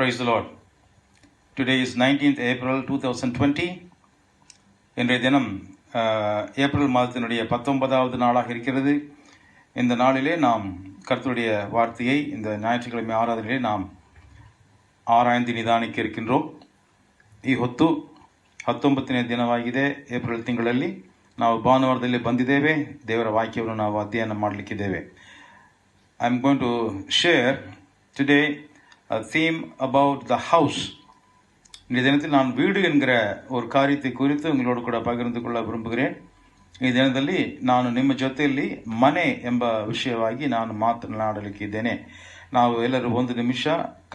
Praise the Lord. Today is 19th April 2020. இன்றைய தினம் April மாதத்தினுடைய 19வது நாளாக இருக்கிறது. இந்த நாளிலே நாம் கர்த்தருடைய வார்த்தையை இந்த ஞாயிற்றுக்கிழமை ஆராதனையிலே நாம் ಆರಾಯ್ದು ನಿಧಾನಕ್ಕೆ ಇರ್ಕಿಂಡ್ರೋಮ್. ಈ ಹೊತ್ತು 19ನೇ ದಿನವಾಗಿದೆ. ಏಪ್ರಿಲ್ ತಿಂಗಳಲ್ಲಿ ನಾವು ಭಾನುವಾರದಲ್ಲಿ ಬಂದಿದ್ದೇವೆ. ದೇವರ ವಾಕ್ಯವನ್ನು ನಾವು ಅಧ್ಯಯನ ಮಾಡಲಿಕ್ಕಿದ್ದೇವೆ. I am going to share today a theme about the house. இந்த தினத்தில் நான் வீடு என்கிற ஒரு காரியத்தை குறித்து உங்களோடு ಕೂಡ ಪಗಿರ್ದು கொள்ள ವಿರುಂಬುகிறேன். ಈ ದಿನದಲ್ಲಿ ನಾನು ನಿಮ್ಮ ಜೊತೆಯಲ್ಲಿ ಮನೆ ಎಂಬ ವಿಷಯವಾಗಿ ನಾನು ಮಾತನಾಡಲಿಕ್ಕಿದ್ದೇನೆ. ನಾವು ಎಲ್ಲರೂ ಒಂದು ನಿಮಿಷ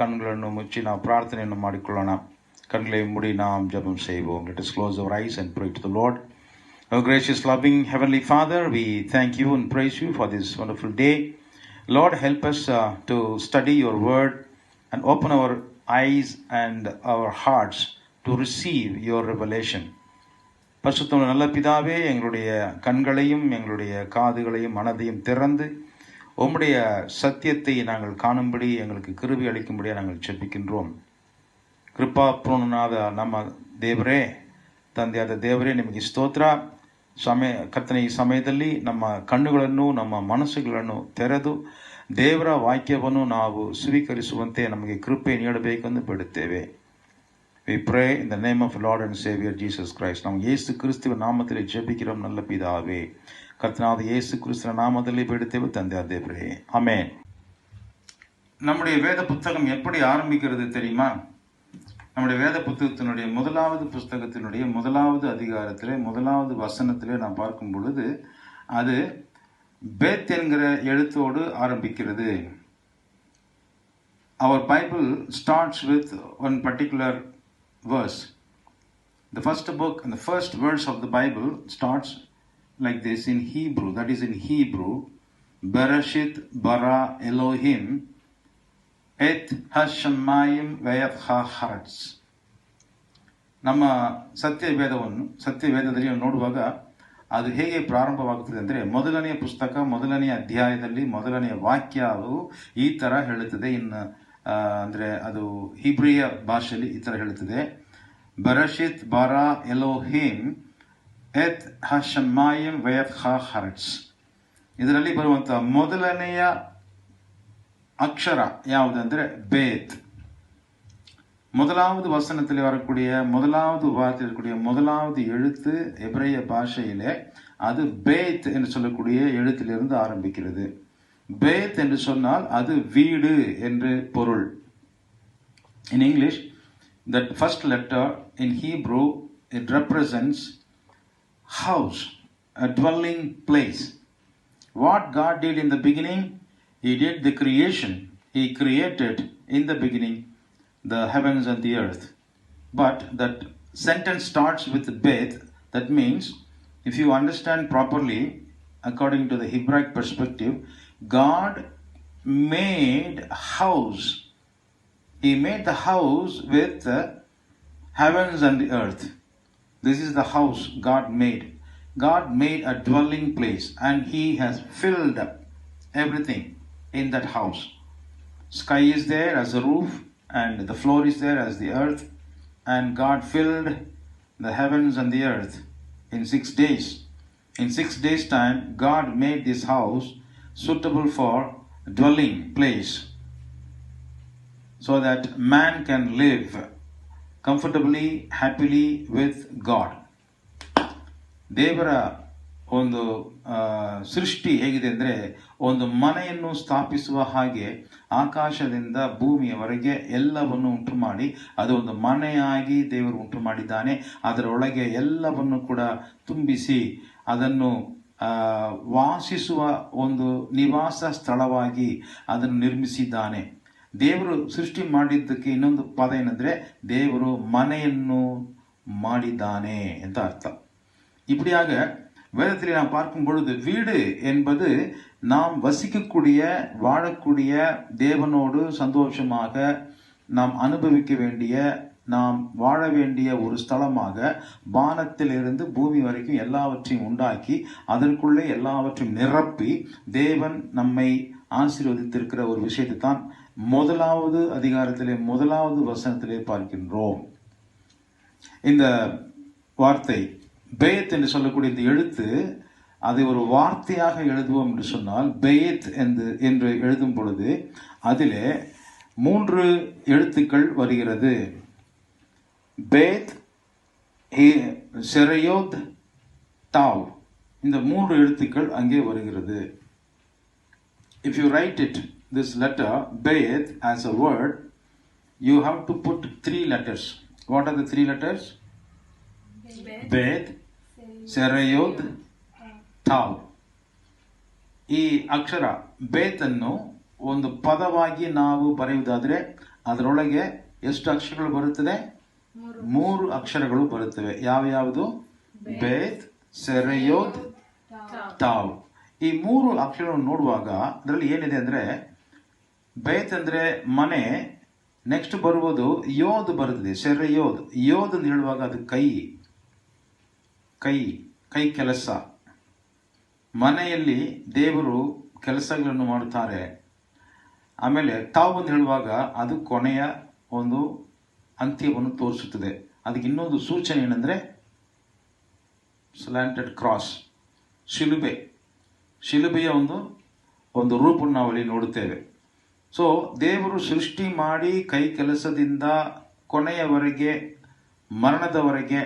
ಕಣ್ಣುಗಳನ್ನು ಮುಚ್ಚಿ ನಾವು ಪ್ರಾರ್ಥನೆಯನ್ನು ಮಾಡಿಕೊಳ್ಳೋಣ. ಕಣ್ಣುகளை மூடி நாம் ஜெபம் செய்வோம். Let us close our eyes and pray to the Lord. Our gracious, loving Heavenly Father, we thank you and praise you for this wonderful day. Lord, help us to study your word and open our eyes and our hearts to receive your revelation. பரிசுத்தமுள்ள நல்ல பிதாவே, எங்களுடைய கண்களையும் எங்களுடைய காதுகளையும் மனதையும் திறந்து உம்முடைய சத்தியத்தை நாங்கள் காணும்படி எங்களுக்கு கிருபை அளிக்கும்படியாக நாங்கள் ಜಪಿக்கின்றோம். ಕೃಪಾಪೂರ್ಣನಾದ ನಮ್ಮ ದೇವರೇ, ತಂದೆಯಾದ ದೇವರೇ, ನಿಮಗೆ ಸ್ತೋತ್ರ. ಕರ್ತನೆ, ಈ ಸಮಯದಲ್ಲಿ ನಮ್ಮ ಕಣ್ಣುಗಳನ್ನು ನಮ್ಮ ಮನಸ್ಸುಗಳನ್ನು ತೆರೆದು ದೇವರ ವಾಕ್ಯವನ್ನು ನಾವು ಸ್ವೀಕರಿಸುವಂತೆ ನಮಗೆ ಕೃಪೆ ನೀಡಬೇಕೆಂದು ಬಿಡುತ್ತೇವೆ. We pray in the name of Lord and Savior Jesus Christ. ನಾವು ಯೇಸು ಕ್ರಿಸ್ತುವಿನ ನಾಮದಲ್ಲಿ ಜಪಿக்கிறோம் நல்ல பிதாவே. கர்த்தனாದ இயேசு கிறிஸ்துவின் நாமத்திலே பிடித்தேವೆ ತಂದೆಯಾದ ದೇವರೇ, ஆமென். நம்முடைய வேத புத்தகம் எப்படி ஆரம்பிக்கிறது தெரியுமா? நம்முடைய வேத புத்தகத்தினுடைய முதலாவது புஸ்தகத்தினுடைய முதலாவது அதிகாரத்திலே முதலாவது வசனத்திலே நாம் பார்க்கும் பொழுது அது பேத் என்கிற எழுத்தோடு ஆரம்பிக்கிறது. Our Bible starts with one particular verse. The first book and the first verse of the Bible starts like this in Hebrew. That is in Hebrew, Bereshit bara Elohim et hashamayim ve'et ha'aretz. ನಮ್ಮ ಸತ್ಯವೇದದಲ್ಲಿ ನೋಡುವಾಗ ಅದು ಹೇಗೆ ಪ್ರಾರಂಭವಾಗುತ್ತದೆ ಅಂದರೆ, ಮೊದಲನೆಯ ಪುಸ್ತಕ ಮೊದಲನೆಯ ಅಧ್ಯಾಯದಲ್ಲಿ ಮೊದಲನೆಯ ವಾಕ್ಯವು ಈ ಥರ ಹೇಳುತ್ತದೆ. ಅಂದರೆ ಅದು ಹಿಬ್ರಿಯ ಭಾಷೆಯಲ್ಲಿ ಈ ಥರ ಹೇಳುತ್ತದೆ, ಬರಶಿತ್ ಬಾರಾ ಎಲೋಹಿಮ್ ಎತ್ ಹಶಮಾಯಿಮ್ ವೆಯತ್ ಹಾ-ಹರೆಟ್ಸ್. ಇದರಲ್ಲಿ ಬರುವಂಥ ಮೊದಲನೆಯ ಅಕ್ಷರ ಯಾವುದಂದರೆ ಬೇತ್. முதலாவது வசனத்தில் வரக்கூடிய முதலாவது வார்த்தையில் இருக்கக்கூடிய முதலாவது எழுத்து எபிரேய பாஷையிலே அது பேத் என்று சொல்லக்கூடிய எழுத்திலிருந்து ஆரம்பிக்கிறது. பேத் என்று சொன்னால் அது வீடு என்று பொருள். In English, that first letter in Hebrew, it represents house, a dwelling place. What God did in the beginning, He did the creation. He created in the beginning the heavens and the earth. But that sentence starts with Beth. That means, if you understand properly, according to the Hebraic perspective, God made house. He made the house with the heavens and the earth. This is the house God made. God made a dwelling place, and He has filled up everything in that house. Sky is there as a roof, and the floor is there as the earth, and God filled the heavens and the earth in 6 days. In 6 days' time, God made this house suitable for dwelling place, so that man can live comfortably, happily with God. ದೇವರ ಒಂದು ಸೃಷ್ಟಿ ಹೇಗಿದೆ ಅಂದರೆ, ಒಂದು ಮನೆಯನ್ನು ಸ್ಥಾಪಿಸುವ ಹಾಗೆ ಆಕಾಶದಿಂದ ಭೂಮಿಯವರೆಗೆ ಎಲ್ಲವನ್ನು ಉಂಟು ಮಾಡಿ ಅದು ಒಂದು ಮನೆಯಾಗಿ ದೇವರು ಉಂಟು ಮಾಡಿದ್ದಾನೆ. ಅದರೊಳಗೆ ಎಲ್ಲವನ್ನು ಕೂಡ ತುಂಬಿಸಿ ಅದನ್ನು ವಾಸಿಸುವ ಒಂದು ನಿವಾಸ ಸ್ಥಳವಾಗಿ ಅದನ್ನು ನಿರ್ಮಿಸಿದ್ದಾನೆ. ದೇವರು ಸೃಷ್ಟಿ ಮಾಡಿದ್ದಕ್ಕೆ ಇನ್ನೊಂದು ಪದ ಏನಂದರೆ, ದೇವರು ಮನೆಯನ್ನು ಮಾಡಿದ್ದಾನೆ ಅಂತ ಅರ್ಥ. இப்படியாக வேதத்தில் நாம் பார்க்கும் பொழுது வீடு என்பது நாம் வசிக்கக்கூடிய வாழக்கூடிய தேவனோடு சந்தோஷமாக நாம் அனுபவிக்க வேண்டிய நாம் வாழ வேண்டிய ஒரு ஸ்தலமாக வானத்திலிருந்து பூமி வரைக்கும் எல்லாவற்றையும் உண்டாக்கி அதற்குள்ளே எல்லாவற்றையும் நிரப்பி தேவன் நம்மை ஆசீர்வதித்திருக்கிற ஒரு விஷயத்தை தான் முதலாவது அதிகாரத்திலே முதலாவது வசனத்திலே பார்க்கின்றோம். இந்த வார்த்தை பெயத் என்று சொல்லக்கூடிய இந்த எழுத்து, அதை ஒரு வார்த்தையாக எழுதுவோம் என்று சொன்னால் பெயத் என்று எழுதும் பொழுது அதிலே 3 எழுத்துக்கள் வருகிறது. பேத், செரையோத், தாவ், இந்த 3 எழுத்துக்கள் அங்கே வருகிறது. If you write it, this letter Beth, as a word, you have to put 3 letters. What are the 3 letters? Beth, Serayod, Tav. ಈ ಅಕ್ಷರ ಬೇತ್ ಅನ್ನು ಒಂದು ಪದವಾಗಿ ನಾವು ಬರೆಯುವುದಾದರೆ ಅದರೊಳಗೆ ಎಷ್ಟು ಅಕ್ಷರಗಳು ಬರುತ್ತದೆ? 3 ಅಕ್ಷರಗಳು ಬರುತ್ತವೆ. ಯಾವ್ಯಾವುದು? ಬೇತ್, ಸೆರೆಯೋದ್, ತಾವ್. ಈ 3 ಅಕ್ಷರಗಳನ್ನು ನೋಡುವಾಗ ಅದರಲ್ಲಿ ಏನಿದೆ ಅಂದ್ರೆ, ಬೇತ್ ಅಂದ್ರೆ ಮನೆ, ನೆಕ್ಸ್ಟ್ ಬರುವುದು ಯೋದ್ ಬರುತ್ತದೆ, ಸೆರೆಯೋದ್. ಯೋದ್ ಅಂತ ಹೇಳುವಾಗ ಅದು ಕೈ ಕೆಲಸ. ಮನೆಯಲ್ಲಿ ದೇವರು ಕೆಲಸಗಳನ್ನು ಮಾಡುತ್ತಾರೆ. ಆಮೇಲೆ ತಾವು ಅಂತ ಹೇಳುವಾಗ ಅದು ಕೊನೆಯ ಒಂದು ಅಂತ್ಯವನ್ನು ತೋರಿಸುತ್ತದೆ. ಅದಕ್ಕೆ ಇನ್ನೊಂದು ಸೂಚನೆ ಏನಂದ್ರೆ ಸ್ಲ್ಯಾಂಟೆಡ್ ಕ್ರಾಸ್, ಶಿಲುಬೆಯ ಒಂದು ರೂಪವನ್ನು ನಾವು ಅಲ್ಲಿ ನೋಡುತ್ತೇವೆ. ಸೊ ದೇವರು ಸೃಷ್ಟಿ ಮಾಡಿ ಕೈ ಕೆಲಸದಿಂದ ಕೊನೆಯವರೆಗೆ, ಮರಣದವರೆಗೆ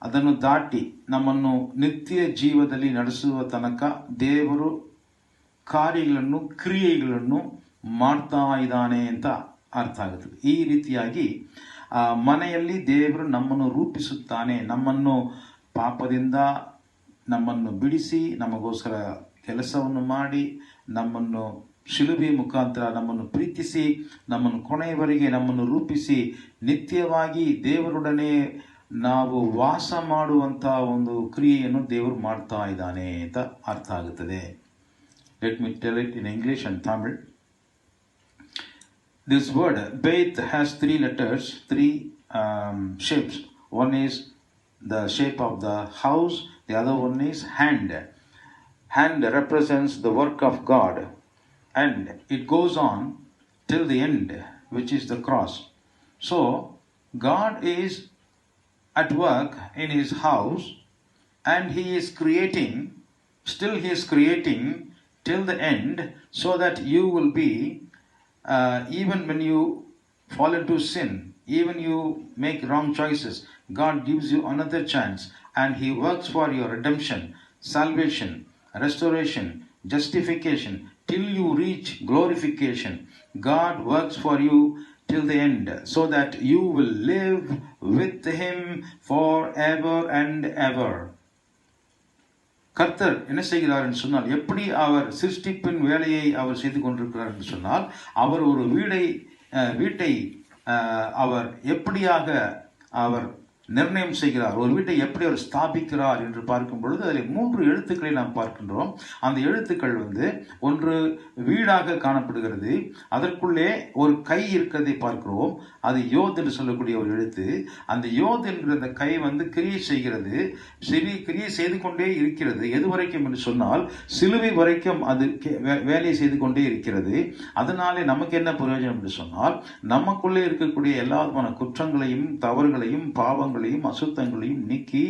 ಅದನ್ನು ದಾಟಿ ನಮ್ಮನ್ನು ನಿತ್ಯ ಜೀವದಲ್ಲಿ ನಡೆಸುವ ತನಕ ದೇವರು ಕಾರ್ಯಗಳನ್ನು, ಕ್ರಿಯೆಗಳನ್ನು ಮಾಡ್ತಾ ಇದ್ದಾನೆ ಅಂತ ಅರ್ಥ ಆಗುತ್ತದೆ. ಈ ರೀತಿಯಾಗಿ ಮನೆಯಲ್ಲಿ ದೇವರು ನಮ್ಮನ್ನು ರೂಪಿಸುತ್ತಾನೆ. ನಮ್ಮನ್ನು ಪಾಪದಿಂದ ನಮ್ಮನ್ನು ಬಿಡಿಸಿ ನಮಗೋಸ್ಕರ ಕೆಲಸವನ್ನು ಮಾಡಿ, ನಮ್ಮನ್ನು ಶಿಲುಬೆ ಮುಖಾಂತರ ನಮ್ಮನ್ನು ಪ್ರೀತಿಸಿ, ನಮ್ಮನ್ನು ಕೊನೆಯವರೆಗೆ ನಮ್ಮನ್ನು ರೂಪಿಸಿ, ನಿತ್ಯವಾಗಿ ದೇವರೊಡನೆ ನಾವು ವಾಸ ಮಾಡುವಂತ ಒಂದು ಕ್ರಿಯೆಯನ್ನು ದೇವರು ಮಾಡ್ತಾ ಇದ್ದಾನೆ ಅಂತ ಅರ್ಥ ಆಗುತ್ತದೆ. Let me tell it in English and Tamil. This word Beth has 3 letters, 3 shapes. One is the shape of the house, the other one is hand. Hand represents the work of God, and it goes on till the end, which is the cross. So God is at work in his house, and he is creating till the end, so that you will be even when you fall into sin, even you make wrong choices, God gives you another chance, and he works for your redemption, salvation, restoration, justification, till you reach glorification. God works for you till the end, so that you will live with him forever and ever. கர்த்தர் என்ன செய்கிறார் என்று சொன்னால், எப்படி அவர் சிருஷ்டிப்பின் வேலையை அவர் செய்து கொண்டிருக்கிறார் என்று சொன்னால், அவர் ஒரு வீட்டை அவர் எப்படியாக அவர் நிர்ணயம் செய்கிறார், ஒரு வீட்டை எப்படி அவர் ஸ்தாபிக்கிறார் என்று பார்க்கும் பொழுது அதில் 3 எழுத்துக்களை நாம் பார்க்கின்றோம். அந்த எழுத்துக்கள் ஒன்று வீடாக காணப்படுகிறது, அதற்குள்ளே ஒரு கை இருக்கிறதை பார்க்கிறோம். அது யோத் என்று சொல்லக்கூடிய ஒரு எழுத்து. அந்த யோத் என்கிற அந்த கை கிரியை செய்கிறது, கிரியை செய்து கொண்டே இருக்கிறது. எது வரைக்கும் என்று சொன்னால் சிலுவை வரைக்கும் அது வேலையை செய்து கொண்டே இருக்கிறது. அதனாலே நமக்கு என்ன பிரயோஜனம் என்று சொன்னால், நமக்குள்ளே இருக்கக்கூடிய எல்லா விதமான குற்றங்களையும், தவறுகளையும், பாவங்களையும், அசுத்தங்களையும் நீக்கி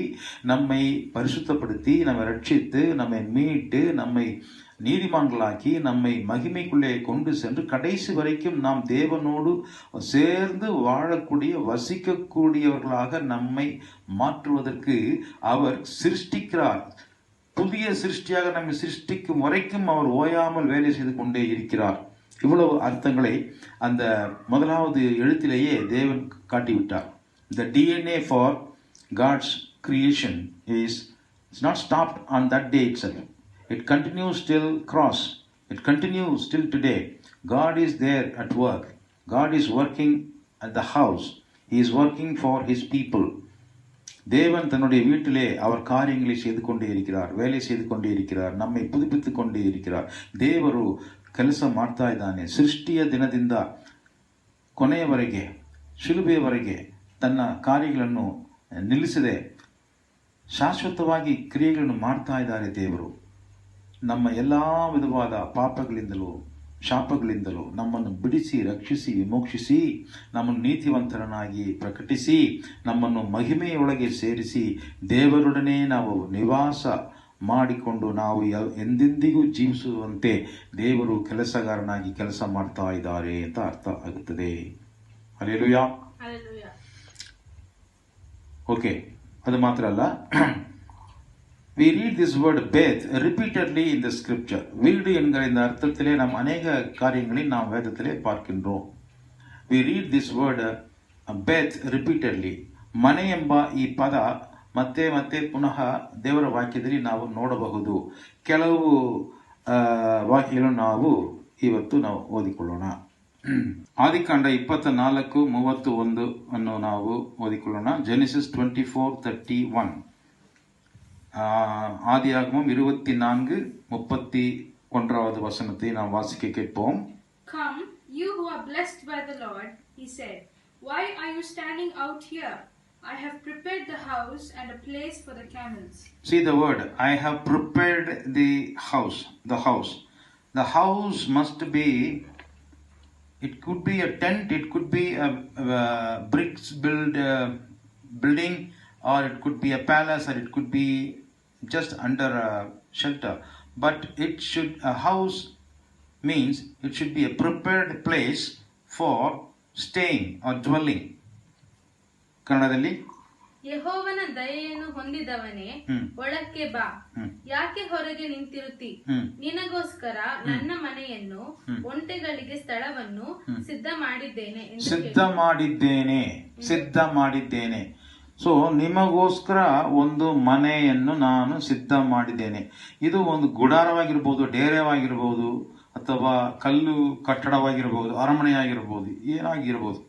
நம்மை பரிசுத்தப்படுத்தி, நம்மை ரட்சித்து, நம்மை மீட்டு, நம்மை நீதிமான்களாக்கி, நம்மை மகிமைக்குள்ளே கொண்டு சென்று கடைசி வரைக்கும் நாம் தேவனோடு சேர்ந்து வாழக்கூடிய, வசிக்கக்கூடியவர்களாக நம்மை மாற்றுவதற்கு அவர் சிருஷ்டிக்கிறார். புதிய சிருஷ்டியாக நம்மை சிருஷ்டிக்கும் வரைக்கும் அவர் ஓயாமல் வேலை செய்து கொண்டே இருக்கிறார். இவ்வளவு அர்த்தங்களை அந்த முதலாவது எழுத்திலேயே தேவன் காட்டிவிட்டார். The DNA for God's creation is not stopped on that day itself. It continues till cross. It continues till today. God is there at work. God is working at the house. He is working for his people. தேவன் தன்னுடைய வீட்டிலே அவர் காரியங்களை செய்து கொண்டே இருக்கிறார், வேலை செய்து கொண்டே இருக்கிறார், நம்மை புதுப்பித்துக் கொண்டே இருக்கிறார். ದೇವರು ಕೆಲಸ ಮಾಡ್ತಾ ಇದ್ದಾನೆ. ಸೃಷ್ಟಿಯ ದಿನದಿಂದ ಕೊನೆಯವರೆಗೆ, ಶಿಲುಬೆಯವರೆಗೆ ತನ್ನ ಕಾರ್ಯಗಳನ್ನು ನಿಲ್ಲಿಸದೆ ಶಾಶ್ವತವಾಗಿ ಕ್ರಿಯೆಗಳನ್ನು ಮಾಡ್ತಾ ಇದ್ದಾರೆ ದೇವರು. ನಮ್ಮ ಎಲ್ಲ ವಿಧವಾದ ಪಾಪಗಳಿಂದಲೂ, ಶಾಪಗಳಿಂದಲೂ ನಮ್ಮನ್ನು ಬಿಡಿಸಿ ರಕ್ಷಿಸಿ ವಿಮೋಕ್ಷಿಸಿ ನಮ್ಮನ್ನು ನೀತಿವಂತರನ್ನಾಗಿ ಪ್ರಕಟಿಸಿ ನಮ್ಮನ್ನು ಮಹಿಮೆಯೊಳಗೆ ಸೇರಿಸಿ ದೇವರೊಡನೆ ನಾವು ನಿವಾಸ ಮಾಡಿಕೊಂಡು ನಾವು ಎಂದೆಂದಿಗೂ ಜೀವಿಸುವಂತೆ ದೇವರು ಕೆಲಸಗಾರನಾಗಿ ಕೆಲಸ ಮಾಡ್ತಾ ಇದ್ದಾರೆ ಅಂತ ಅರ್ಥ ಆಗುತ್ತದೆ. ಹಲ್ಲೆಲೂಯಾ. ಓಕೆ, ಅದು ಮಾತ್ರ ಅಲ್ಲ, we read this word Beth repeatedly in the scripture. வீடு என்கிற இந்த அர்த்தத்திலே நாம் அநேக காரியங்களை நாம் வேதத்திலே பார்க்கின்றோம். We read this word Beth repeatedly. ಮನೆ ಎಂಬ ಈ ಪದ ಮತ್ತೆ ಮತ್ತೆ ಪುನಃ ದೇವರ ವಾಕ್ಯದಲ್ಲಿ ನಾವು ನೋಡಬಹುದು. ಕೆಲವು ವಾಕ್ಯಗಳನ್ನು ನಾವು ಇವತ್ತು ನಾವು ಓದಿಕೊಳ್ಳೋಣ. ಆದಿಕಾಂಡ 24:31 ಅನ್ನು ನಾವು ಓದಿಕೊಳ್ಳೋಣ. ಜೆನೆಸಿಸ್ 24:31. ஆதியாகமம் 24:31 வசனத்தை நாம் வாசிக்க கேட்போம். Come, you who are blessed by the Lord, he said, why are you standing out here? I have prepared the house and a place for the camels. See the word, I have prepared the house. The house. The house must be, it could be a tent, it could be a bricks building, or it could be a palace, or it could be just under a shelter. But a house means it should be a prepared place for staying or dwelling. ಕನ್ನಡದಲ್ಲಿ, ಯೆಹೋವನ ದಯೆಯನ್ನು ಹೊಂದಿದವನೇ ಒಳಕ್ಕೆ ಬಾ, ಯಾಕೆ ಹೊರಗೆ ನಿಂತಿರುತ್ತಿ? ನಿನಗೋಸ್ಕರ ನನ್ನ ಮನೆಯನ್ನು ಒಂಟೆಗಳಿಗೆ ಸ್ಥಳವನ್ನು ಸಿದ್ಧ ಮಾಡಿದ್ದೇನೆ. ಸೊ ನಿಮಗೋಸ್ಕರ ಒಂದು ಮನೆಯನ್ನು ನಾನು ಸಿದ್ಧ ಮಾಡಿದ್ದೇನೆ. ಇದು ಒಂದು ಗುಡಾರವಾಗಿರ್ಬೋದು, ಡೇರೆವಾಗಿರ್ಬೋದು, ಅಥವಾ ಕಲ್ಲು ಕಟ್ಟಡವಾಗಿರ್ಬೋದು, ಅರಮನೆಯಾಗಿರ್ಬೋದು, ಏನಾಗಿರ್ಬೋದು.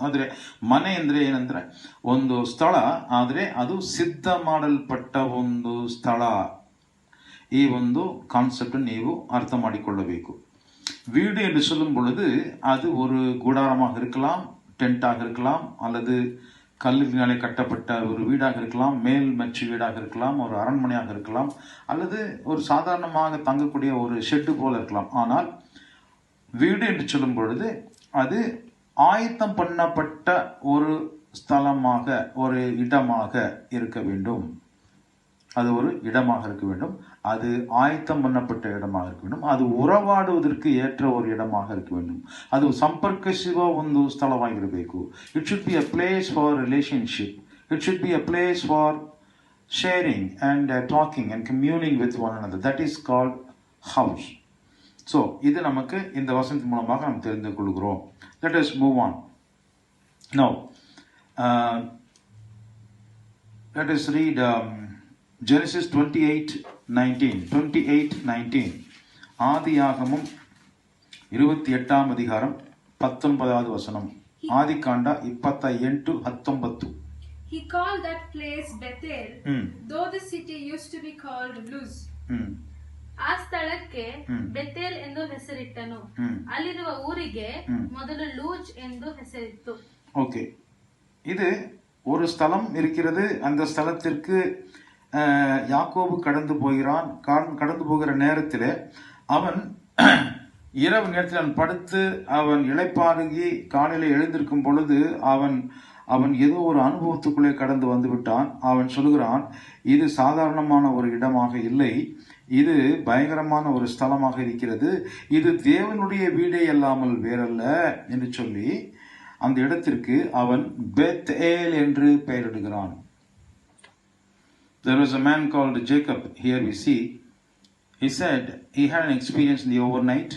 ಆದರೆ ಮನೆ ಅಂದರೆ ಏನಂದ್ರೆ ಒಂದು ಸ್ಥಳ, ಆದರೆ ಅದು ಸಿದ್ಧ ಮಾಡಲ್ಪಟ್ಟ ಒಂದು ಸ್ಥಳ. ಈ ಒಂದು கான்செப்ட் ನೀವು அர்த்த ಮಾಡಿಕೊಳ್ಳಬೇಕು. வீடு என்று சொல்லும் பொழுது அது ஒரு கூடாரமாக இருக்கலாம், டென்ட்டாக இருக்கலாம், அல்லது கல்லினாலே கட்டப்பட்ட ஒரு வீடாக இருக்கலாம், மேல் மச்சு வீடாக இருக்கலாம், ஒரு அரண்மனையாக இருக்கலாம், அல்லது ஒரு சாதாரணமாக தங்கக்கூடிய ஒரு ஷெட்டு போல இருக்கலாம். ஆனால் வீடு என்று சொல்லும் பொழுது அது ஆயத்தம் பண்ணப்பட்ட ஒரு ஸ்தலமாக, ஒரு இடமாக இருக்க வேண்டும். அது ஒரு இடமாக இருக்க வேண்டும். அது ஆயத்தம் பண்ணப்பட்ட இடமாக இருக்க வேண்டும். அது ಉರವಾಡುವುದಕ್ಕೆ ஏற்ற ஒரு இடமாக இருக்க வேண்டும். ಅದು ಸಂಪರ್ಕಿಸುವ ಒಂದು ಸ್ಥಳವಾಗಿರಬೇಕು. It should be a place for relationship. It should be a place for sharing and talking and communing with one another. That is called house. So இது நமக்கு இந்த வசனத்தின் மூலமாக நாம் தெரிந்து கொள்கிறோம். Let us move on. Now, let us read Genesis 28:19. ஆதியாகமம் 28 வசனம். ஆதிகாಂಡ 28:19. He called that place Bethel, though the city used to be called Luz. ಆ ಸ್ಥಳಕ್ಕೆ ಬೆತೇಲ್ ಎಂದು ಹೆಸರಿಟ್ಟನು. ಅಲ್ಲಿರುವ ಊರಿಗೆ ಮೊದಲು ಲೂಜ್ ಎಂದು ಹೆಸರಿತ್ತು. ஓகே, இது ஒரு ஸ்தலம் இருக்கிறது. அந்த ஸ்தலத்திற்கு யாக்கோபு கடந்து போகிற நேரத்தில் அவன் இரவு நேரத்தில் அவன் படுத்து அவன் இளைப்பாறுகி காலையில் எழுந்திருக்கும் பொழுது அவன் ஏதோ ஒரு அனுபவத்துக்குள்ளே கடந்து வந்து விட்டான். அவன் சொல்கிறான், இது சாதாரணமான ஒரு இடமாக இல்லை, இது பயங்கரமான ஒரு ஸ்தலமாக இருக்கிறது, இது தேவனுடைய வீடே அல்லாமல் வேறல்ல என்று சொல்லி அந்த இடத்திற்கு அவன் பெத்ஏல் என்று பெயரிடுகிறான். There was a man called Jacob. Here we see, he said he had an experience in the overnight,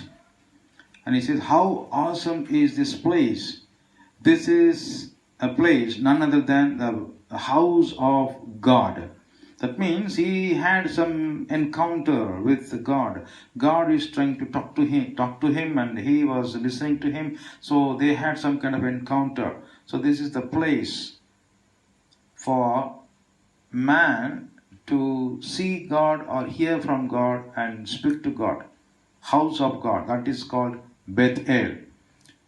and he says, how awesome is this place? This is a place none other than the house of God. That means he had some encounter with God. God is trying to talk to him, and he was listening to him. So they had some kind of encounter. So this is the place for man to see God or hear from God and speak to God. House of God. That is called Bethel.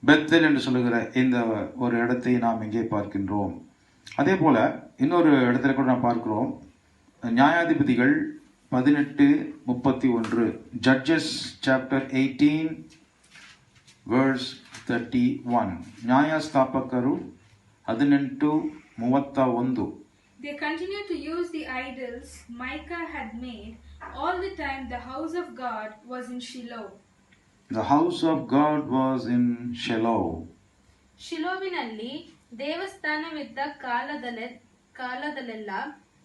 Bethel என்று சொல்லுகிற இந்த ஒரு இடத்தை நாம் இங்கே பார்க்கின்றோம். அதே போல இன்னொரு இடத்துல கூட நாம் பார்க்கிறோம். நியாயாதிபதிகள் 18:31. Judges chapter 18 verse 31. ನ್ಯಾಯಸ್ಥಾಪಕರು 18:31. They continued to use the idols Micah had made all the time the house of God was in Shiloh. The house of God was in Shiloh. ಶಿಲೋವಿನಲ್ಲಿ ದೇವಸ್ಥಾನವಿದ್ದ ಕಾಲದಲ್ಲೆಲ್ಲ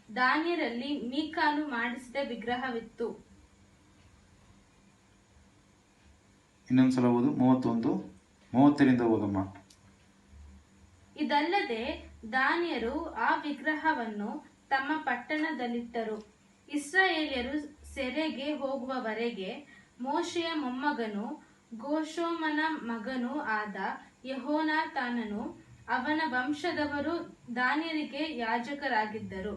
ದಾನ್ಯರಲ್ಲಿ ಮೀಕಾನು ಮಾಡಿಸಿದ ವಿಗ್ರಹವಿತ್ತು. ಇನ್ನೊಂದ್ಸಲ ಓದು. 30 ಓದಮ್ಮ. ಇದಲ್ಲದೆ ದಾನ್ಯರು ಆ ವಿಗ್ರಹವನ್ನು ತಮ್ಮ ಪಟ್ಟಣದಲ್ಲಿಟ್ಟರು. ಇಸ್ರಾಯೇಲ್ಯರು ಸೆರೆಗೆ ಹೋಗುವವರೆಗೆ ಮೋಶೆಯ ಮೊಮ್ಮಗನು ಗೋಷೋಮನ ಮಗನೂ ಆದ ಯೆಹೋನಾಥಾನನು ಅವನ ವಂಶದವರು ದಾನ್ಯರಿಗೆ ಯಾಜಕರಾಗಿದ್ದರು.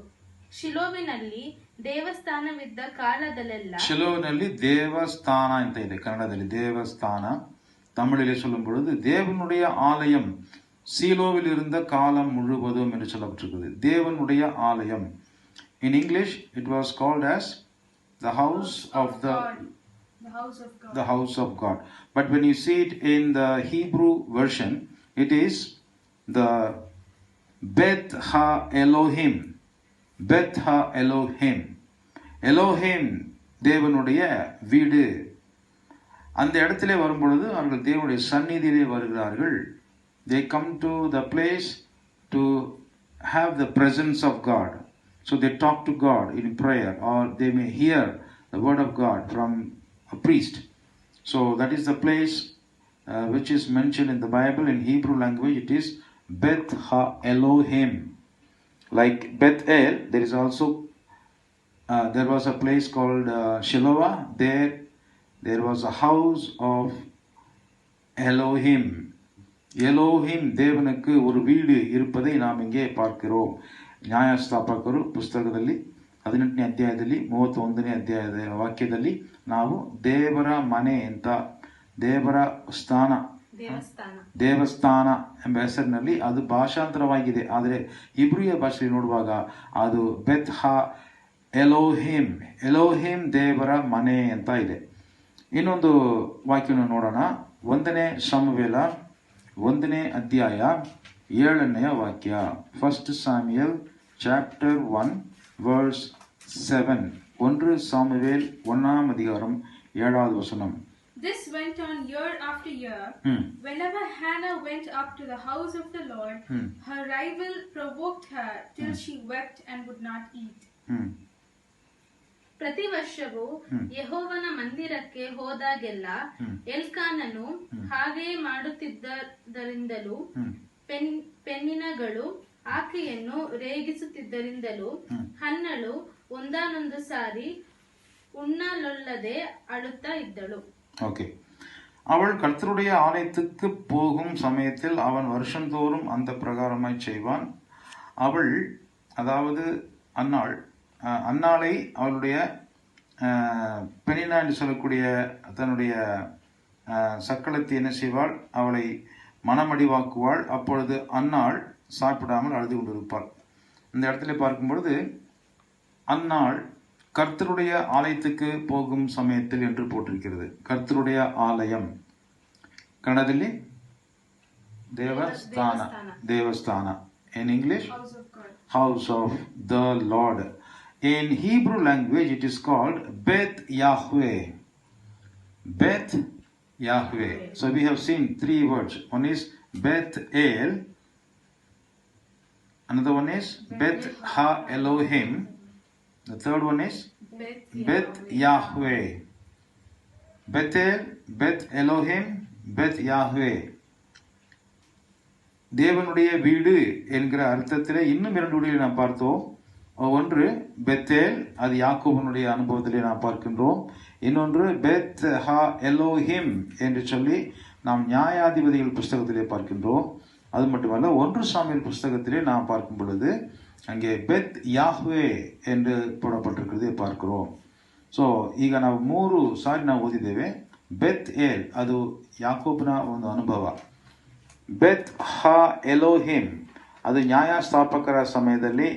ಶಿಲೋವಿನಲ್ಲಿ ದೇವಸ್ಥಾನವಿದ್ದ ಕಾಲದಲ್ಲೆಲ್ಲ, ಶಿಲೋವಿನಲ್ಲಿ ದೇವಸ್ಥಾನ ಅಂತ ಇದೆ ಕನ್ನಡದಲ್ಲಿ, ದೇವಸ್ಥಾನ. தமிழிலே சொல்லும் பொழுது தேவனுடைய ஆலயம் சீலோவில் இருந்த காலம் முழுவதும் என்று சொல்லப்பட்டிருக்கிறது. தேவனுடைய ஆலயம். In English it was called as the house of God. The house of God. But when you see it in the Hebrew version, it is the Beth Ha Elohim. Beth Ha Elohim. Elohim தேவனுடைய வீடு. அந்த இடத்திலே வரும்பொழுது அவர்கள் தேவனுடைய சந்நிதியிலே வருகிறார்கள். They come to the place to have the presence of God. So they talk to God in prayer, or they may hear the word of God from a priest. So that is the place which is mentioned in the Bible. In Hebrew language it is Beth Ha Elohim. Like Beth El, there is also there was a place called Shiloah. There was a house of Elohim. Elohim தேவனுக்கு ஒரு வீடு இருப்பதை நாம் ಇங்கே பார்க்கிறோம். ನ್ಯಾಯಸ್ಥಾಪಕರು ಪುಸ್ತಕದಲ್ಲಿ 18ನೇ ಅಧ್ಯಾಯದಲ್ಲಿ 31ನೇ ಅಧ್ಯಾಯದ ವಾಕ್ಯದಲ್ಲಿ ನಾವು ದೇವರ ಮನೆ ಅಂತ, ದೇವರ ದೇವಸ್ಥಾನ ಎಂಬ ಹೆಸರಿನಲ್ಲಿ ಅದು ಭಾಷಾಂತರವಾಗಿದೆ. ಆದರೆ ಇಬ್ರಿಯ ಭಾಷೆಯಲ್ಲಿ ನೋಡುವಾಗ ಅದು ಬೆತ್ ಹಾ ಎಲೋಹಿಮ್, ಎಲೋಹಿಮ್ ದೇವರ ಮನೆ ಅಂತ ಇದೆ. ಇನ್ನೊಂದು ವಾಕ್ಯವನ್ನು ನೋಡೋಣ. 1ನೇ ಸಮುವೇಲ 1ನೇ ಅಧ್ಯಾಯ 7ನೇ ವಾಕ್ಯ. 1 Samuel chapter 1 verse 7. 1 சாமுவேல் 1ஆம் அதிகாரம் 7வது வசனம். This went on year after year. Whenever Hannah went up to the house of the Lord, her rival provoked her till she wept and would not eat. ಪ್ರತಿ ವರ್ಷವೂ ಯೆಹೋವನ ಮಂದಿರಕ್ಕೆ ಹೋದಾಗೆಲ್ಲ ಎಲ್ಕಾನನು ಹಾಗೆಯೇ ಮಾಡುತ್ತಿದ್ದರಿಂದಲೂ ಪೆನ್ನಿನಗಳು ಆಕೆಯನ್ನು ರೇಗಿಸುತ್ತಿದ್ದರಿಂದಲೂ ಹನ್ನಳು ಒಂದಾನೊಂದು ಸಾರಿ ಉಣ್ಣಲೊಲ್ಲದೆ ಅಳುತ್ತಾ ಇದ್ದಳು. ஓகே. அவள் கர்த்தருடைய ஆலயத்துக்கு போகும் சமயத்தில் அவன் வருஷந்தோறும் அந்த பிரகாரமாய் செய்வான். அவள், அதாவது அன்னாளை அவளுடைய பெனினா என்று சொல்லக்கூடிய தன்னுடைய சக்களத்தை என்ன செய்வாள், அவளை மனமடிவாக்குவாள். அப்பொழுது அன்னாள் சாப்பிடாமல் அழுது கொண்டிருப்பாள். இந்த இடத்துல பார்க்கும்பொழுது அன்னாள் கர்த்தருடைய ஆலயத்துக்கு போகும் சமயத்தில் என்று போட்டிருக்கிறது. கர்த்தருடைய ஆலயம் ಕನ್ನಡದಲ್ಲಿ ದೇವಸ್ಥಾನ. In English, house of the Lord. In Hebrew language it is called Beth Yahweh. Beth Yahweh. So we have seen 3 words. One is Beth El, another one is Beth Ha Elohim, the third one is Beth Yahweh. Bethel, Beth Elohim, Beth Yahweh. தேவனுடைய வீடு என்கிற அர்த்தத்திலே இன்னும் 2 விடைகளை நாம் பார்த்தோம். ஒன்று Bethel, அது யாக்கோபனுடைய அனுபவத்திலே நாம் பார்க்கின்றோம். இன்னொன்று பெத் ஹா எலோஹிம் என்று சொல்லி நாம் நியாயாதிபதிகள் புஸ்தகத்திலே பார்க்கின்றோம். அது மட்டுமல்ல 1 சாமுவேல் புஸ்தகத்திலே நாம் பார்க்கும் பொழுது அங்கே பெத் ಯಾಹ್ವೆ ಎಂದು போடப்பட்டிருக்கிறது பார்க்கிறோம். ಸೊ ಈಗ ನಾವು 3 ಸಾರಿ ನಾವು ಓದಿದ್ದೇವೆ. ಬೆತ್ ಏಲ್ ಅದು ಯಾಕೋಬನ ಒಂದು ಅನುಭವ. ಬೆತ್ ಹಾ ಎಲೋಹಿಮ್ ಅದು ನ್ಯಾಯಸ್ಥಾಪಕರ ಸಮಯದಲ್ಲಿ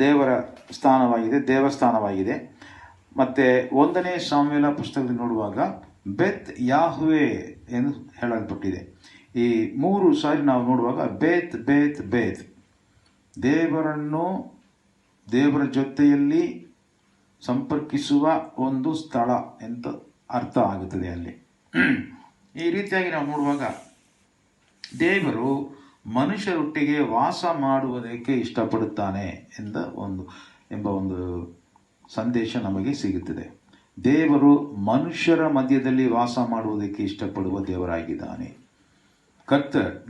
ದೇವರ ಸ್ಥಾನವಾಗಿದೆ, ದೇವಸ್ಥಾನವಾಗಿದೆ. ಮತ್ತೆ 1ನೇ ಸಾಮುವೇಲ ಪುಸ್ತಕದಲ್ಲಿ ನೋಡುವಾಗ ಬೆತ್ ಯಾಹ್ವೆ ಎಂದು ಹೇಳಲ್ಪಟ್ಟಿದೆ. ಈ 3 ಸಾರಿ ನಾವು ನೋಡುವಾಗ ಬೇತ್ ಬೇತ್ ಬೇತ್, ದೇವರ ಜೊತೆಯಲ್ಲಿ ಸಂಪರ್ಕಿಸುವ ಒಂದು ಸ್ಥಳ ಅಂತ ಅರ್ಥ ಆಗುತ್ತದೆ ಅಲ್ಲಿ. ಈ ರೀತಿಯಾಗಿ ನಾವು ನೋಡುವಾಗ ದೇವರು ಮನುಷ್ಯರೊಟ್ಟಿಗೆ ವಾಸ ಮಾಡುವುದಕ್ಕೆ ಇಷ್ಟಪಡುತ್ತಾನೆ ಎಂಬ ಒಂದು ಸಂದೇಶ ನಮಗೆ ಸಿಗುತ್ತದೆ. ದೇವರು ಮನುಷ್ಯರ ಮಧ್ಯದಲ್ಲಿ ವಾಸ ಮಾಡುವುದಕ್ಕೆ ಇಷ್ಟಪಡುವ ದೇವರಾಗಿದ್ದಾನೆ.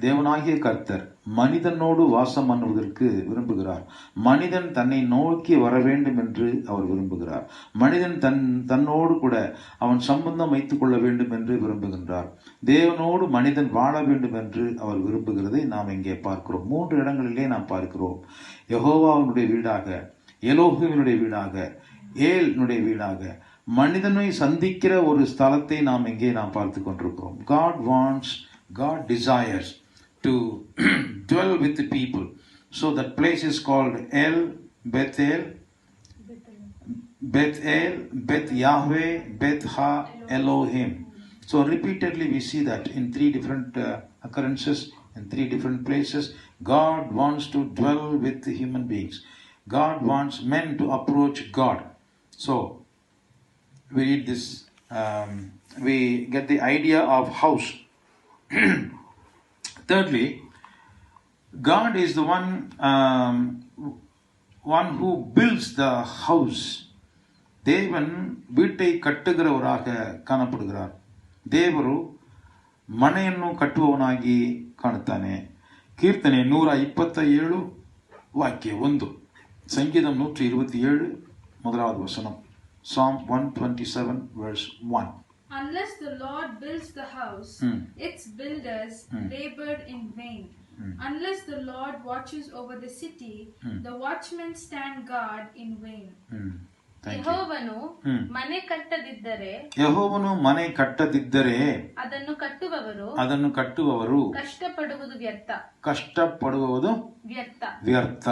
தேவனாகிய கர்த்தர் மனிதனோடு வாசம் பண்ணுவதற்கு விரும்புகிறார். மனிதன் தன்னை நோக்கி வர வேண்டும் என்று அவர் விரும்புகிறார். மனிதன் தன்னோடு கூட அவன் சம்பந்தம் வைத்துக் கொள்ள வேண்டும் என்று விரும்புகின்றார். தேவனோடு மனிதன் வாழ வேண்டும் என்று அவர் விரும்புகிறதை நாம் இங்கே பார்க்கிறோம். 3 இடங்களிலே நாம் பார்க்கிறோம். யெகோவாவினுடைய வீடாக, எலோஹிமினுடைய வீடாக, ஏல்னுடைய வீடாக மனிதனை சந்திக்கிற ஒரு ஸ்தலத்தை நாம் இங்கே பார்த்து கொண்டிருக்கிறோம். God desires to dwell with the people. So that place is called Bethel, Beth Yahweh, Beth Ha Elohim. So repeatedly we see that in 3 different occurrences, in 3 different places. God wants to dwell with the human beings. God wants men to approach God. So we read this, we get the idea of house. Thirdly, God is the one who builds the house. தேவன் வீட்டை கட்டுகிறவராக ಕಾಣப்படுகிறார். ದೇವರು ಮನೆಯನ್ನು ಕಟ್ಟುವವನಾಗಿ ಕಾಣುತ್ತಾನೆ. ಕೀರ್ತನೆ 127 ವಾಕ್ಯ 1, ಸಂಗೀತಂ 127 ಮೊದಲಾದ ವಚನ, Psalm 127 verse 1. Unless the Lord builds the house, its builders labored in vain. Unless the Lord watches over the city, the watchmen stand guard in vain. ಯೆಹೋವನು ಮನೆ ಕಟ್ಟದಿದ್ದರೆ ಅದನ್ನು ಕಟ್ಟುವವರು ಕಷ್ಟಪಡುವುದು ವ್ಯರ್ಥ.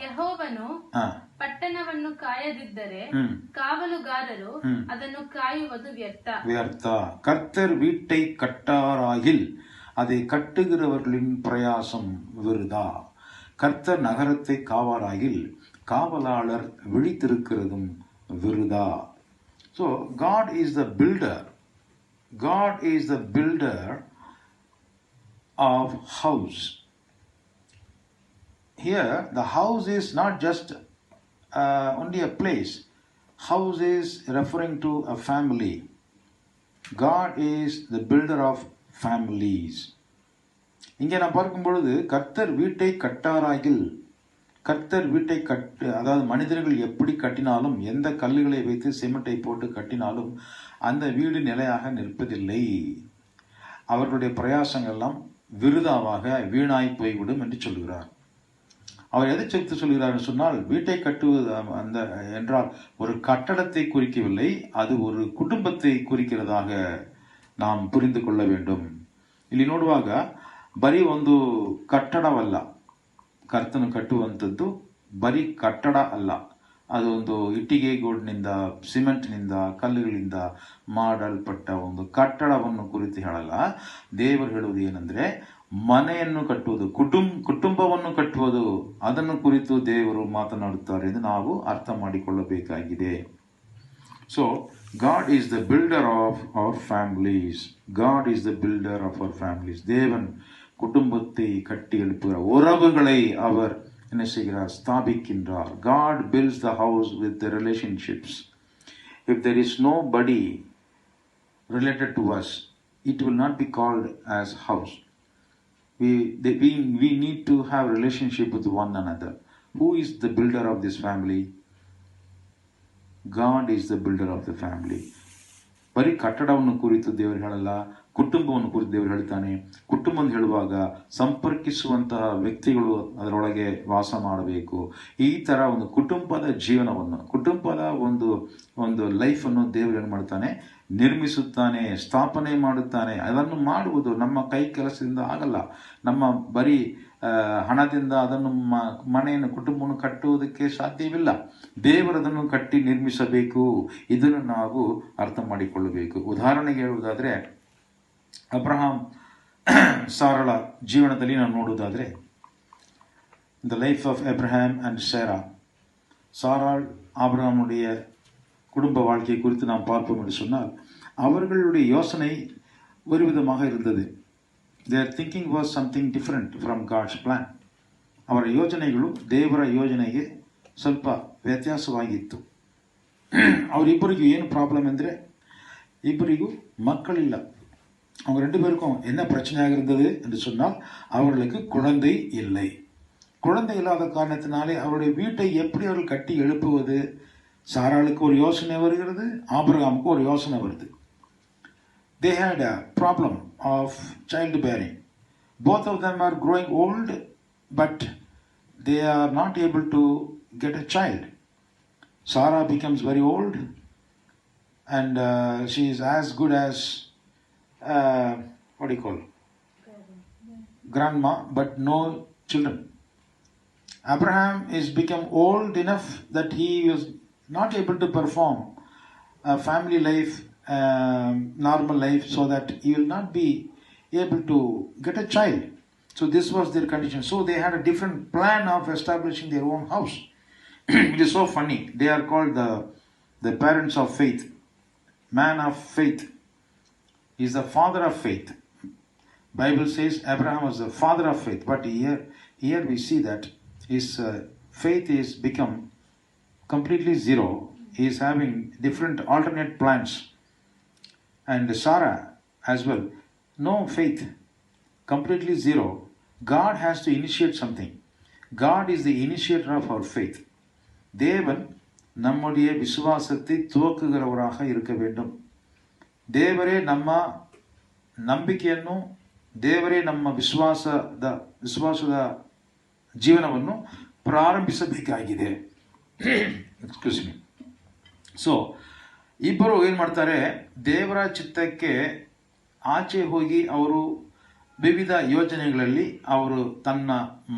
ಯೆಹೋವನು ಪಟ್ಟಣವನ್ನು ಕಾಯದಿದ್ದರೆ ಕಾವಲುಗಾರರು ಅದನ್ನು ಕಾಯುವುದು ವ್ಯರ್ಥ. கர்த்தர் வீட்டை கட்டாராகில் அதை கட்டுகிறவர்களின் பிரயாசம் விருதா. கர்த்தர் நகரத்தை காவாராகில் காவலாளர் விழித்திருக்கிறதும் விருதா. So God is the builder. God is the builder of house. Here the house is not just only a place. House is referring to a family. God is the builder of families. இங்கே நான் பார்க்கும் பொழுது கர்த்தர் வீட்டை கட்டாராகில், கர்த்தர் வீட்டை அதாவது மனிதர்கள் எப்படி கட்டினாலும், எந்த கல்லுகளை வைத்து சிமெண்டை போட்டு கட்டினாலும் அந்த வீடு நிலையாக நிற்பதில்லை. அவர்களுடைய பிரயாசங்கள்லாம் விருதாவாக வீணாய் போய்விடும் என்று சொல்கிறார். அவர் எதை சேர்த்து சொல்கிறார் சொன்னால், வீட்டை கட்டுவது அந்த என்றால் ஒரு கட்டடத்தை குறிக்கவில்லை, அது ஒரு குடும்பத்தை குறிக்கிறதாக நாம் புரிந்து கொள்ள வேண்டும். ಇಲ್ಲಿ ನೋಡುವಾಗ ಬರೀ ಒಂದು ಕಟ್ಟಡವಲ್ಲ, ಕರ್ತನು ಕಟ್ಟುವಂಥದ್ದು ಬರೀ ಕಟ್ಟಡ ಅಲ್ಲ, ಅದು ಒಂದು ಇಟ್ಟಿಗೆ ಗೂಡಿನಿಂದ, ಸಿಮೆಂಟ್ನಿಂದ, ಕಲ್ಲುಗಳಿಂದ ಮಾಡಲ್ಪಟ್ಟ ಒಂದು ಕಟ್ಟಡವನ್ನು ಕುರಿತು ಹೇಳಲ್ಲ. ದೇವರು ಹೇಳುವುದು ಏನಂದ್ರೆ, ಮನೆಯನ್ನು ಕಟ್ಟುವುದು, ಕುಟುಂಬವನ್ನು ಕಟ್ಟುವುದು, ಅದನ್ನು ಕುರಿತು ದೇವರು ಮಾತನಾಡುತ್ತಾರೆ ಎಂದು ನಾವು ಅರ್ಥ ಮಾಡಿಕೊಳ್ಳಬೇಕಾಗಿದೆ. So God is the builder of our families. God is the builder of our families. தேவன் குடும்பத்தை கட்டி எழுப்புகிறார், உறவுகளை அவர் என்ன செய்கிறார், ஸ்தாபிக்கின்றார். God builds the house with the relationships. If there is nobody related to us, it will not be called as house. We need to have relationship with one another. Who is the builder of this family? God is the builder of the family. ಬರೀ ಕಟ್ಟಡವನ್ನು ಕುರಿತು ದೇವರು ಹೇಳಲ್ಲ, ಕುಟುಂಬವನ್ನು ಕುರಿತು ದೇವರು ಹೇಳ್ತಾನೆ. ಕುಟುಂಬ ಅಂತ ಹೇಳುವಾಗ ಸಂಪರ್ಕಿಸುವಂತಹ ವ್ಯಕ್ತಿಗಳು ಅದರೊಳಗೆ ವಾಸ ಮಾಡಬೇಕು. ಈ ತರ ಒಂದು ಕುಟುಂಬದ ಜೀವನವನ್ನು, ಕುಟುಂಬದ ಒಂದು ಲೈಫ್ ಅನ್ನು ದೇವರು ಏನು ಮಾಡ್ತಾನೆ, ನಿರ್ಮಿಸುತ್ತಾನೆ, ಸ್ಥಾಪನೆ ಮಾಡುತ್ತಾನೆ. ಅದನ್ನು ಮಾಡುವುದು ನಮ್ಮ ಕೈ ಕೆಲಸದಿಂದ ಆಗಲ್ಲ. ನಮ್ಮ ಬರೀ ಹಣದಿಂದ ಅದನ್ನು ಮನೆಯನ್ನು ಕುಟುಂಬವನ್ನು ಕಟ್ಟುವುದಕ್ಕೆ ಸಾಧ್ಯವಿಲ್ಲ. ದೇವರದನ್ನು ಕಟ್ಟಿ ನಿರ್ಮಿಸಬೇಕು. ಇದನ್ನು ನಾವು ಅರ್ಥ ಮಾಡಿಕೊಳ್ಳಬೇಕು. ಉದಾಹರಣೆಗೆ ಹೇಳುವುದಾದರೆ, ಅಬ್ರಹಾಂ ಸಾರಳ ಜೀವನದಲ್ಲಿ ನಾವು ನೋಡುವುದಾದರೆ, the life of Abraham and Sarah. சாராள் ஆபிரகாமுடைய குடும்ப வாழ்க்கை குறித்து நாம் பார்ப்போம் என்று சொன்னால், அவர்களுடைய யோசனை ஒரு விதமாக இருந்தது. Their thinking was something different from God's plan. ಅವರ ಯೋಜನೆಗಳು ದೇವರ ಯೋಜನೆಗೆ ಸ್ವಲ್ಪ ವ್ಯತ್ಯಾಸವಾಗಿತ್ತು. ಅವರಿಬ್ಬರಿಗೂ ಏನು ಪ್ರಾಬ್ಲಮ್ ಅಂದರೆ, ಇಬ್ಬರಿಗೂ ಮಕ್ಕಳಿಲ್ಲ. அவங்க ரெண்டு பேருக்கும் என்ன பிரச்சனையாக இருந்தது என்று சொன்னால், அவர்களுக்கு குழந்தை இல்லை. குழந்தை இல்லாத காரணத்தினாலே அவருடைய வீட்டை எப்படி அவர்கள் கட்டி எழுப்புவது? சாராளுக்கு ஒரு யோசனை வருகிறது, ஆபிரகாமுக்கு ஒரு யோசனை வருது. They had a problem of childbearing. Both of them are growing old, but they are not able to get a child. Sarah becomes very old, and she is as good as what do you call? Grandma, but no children. Abraham is become old enough that he was not able to perform a family life, normal life, so that he will not be able to get a child. So this was their condition. So they had a different plan of establishing their own house. It is so funny. They are called the parents of faith. Man of faith is the father of faith. Bible says Abraham was the father of faith, but here we see that his faith is become completely zero. He is having different alternate plans. And Sarah as well, no faith, completely zero. God has to initiate something. God is the initiator of our faith. தேவன் நம்முடைய விசுவாசத்தை துவக்குகிறவராக இருக்க வேண்டும். ದೇವರೇ ನಮ್ಮ ನಂಬಿಕೆಯನ್ನು, ದೇವರೇ ನಮ್ಮ ವಿಶ್ವಾಸದ ಜೀವನವನ್ನು ಪ್ರಾರಂಭಿಸಬೇಕಾಗಿದೆ. Excuse me. ಸೊ ಇಬ್ಬರು ಏನು ಮಾಡ್ತಾರೆ, ದೇವರ ಚಿತ್ತಕ್ಕೆ ಆಚೆ ಹೋಗಿ ಅವರು ವಿವಿಧ ಯೋಜನೆಗಳಲ್ಲಿ ಅವರು ತನ್ನ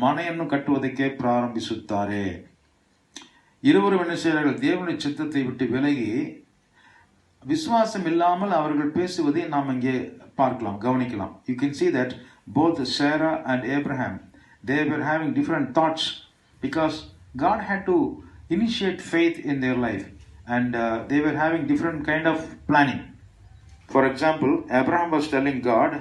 ಮನೆಯನ್ನು ಕಟ್ಟುವುದಕ್ಕೆ ಪ್ರಾರಂಭಿಸುತ್ತಾರೆ. இருவரு என்ன செய்கிறார்கள், தேவனுடைய சித்தத்தை விட்டு விலகி விசுவாசம் இல்லாமல் அவர்கள் பேசுவதை நாம் இங்கே பார்க்கலாம், கவனிக்கலாம். You can see that both Sarah and Abraham, they were having different thoughts because God had to initiate faith in their life, and they were having different kind of planning. For example, Abraham was telling God,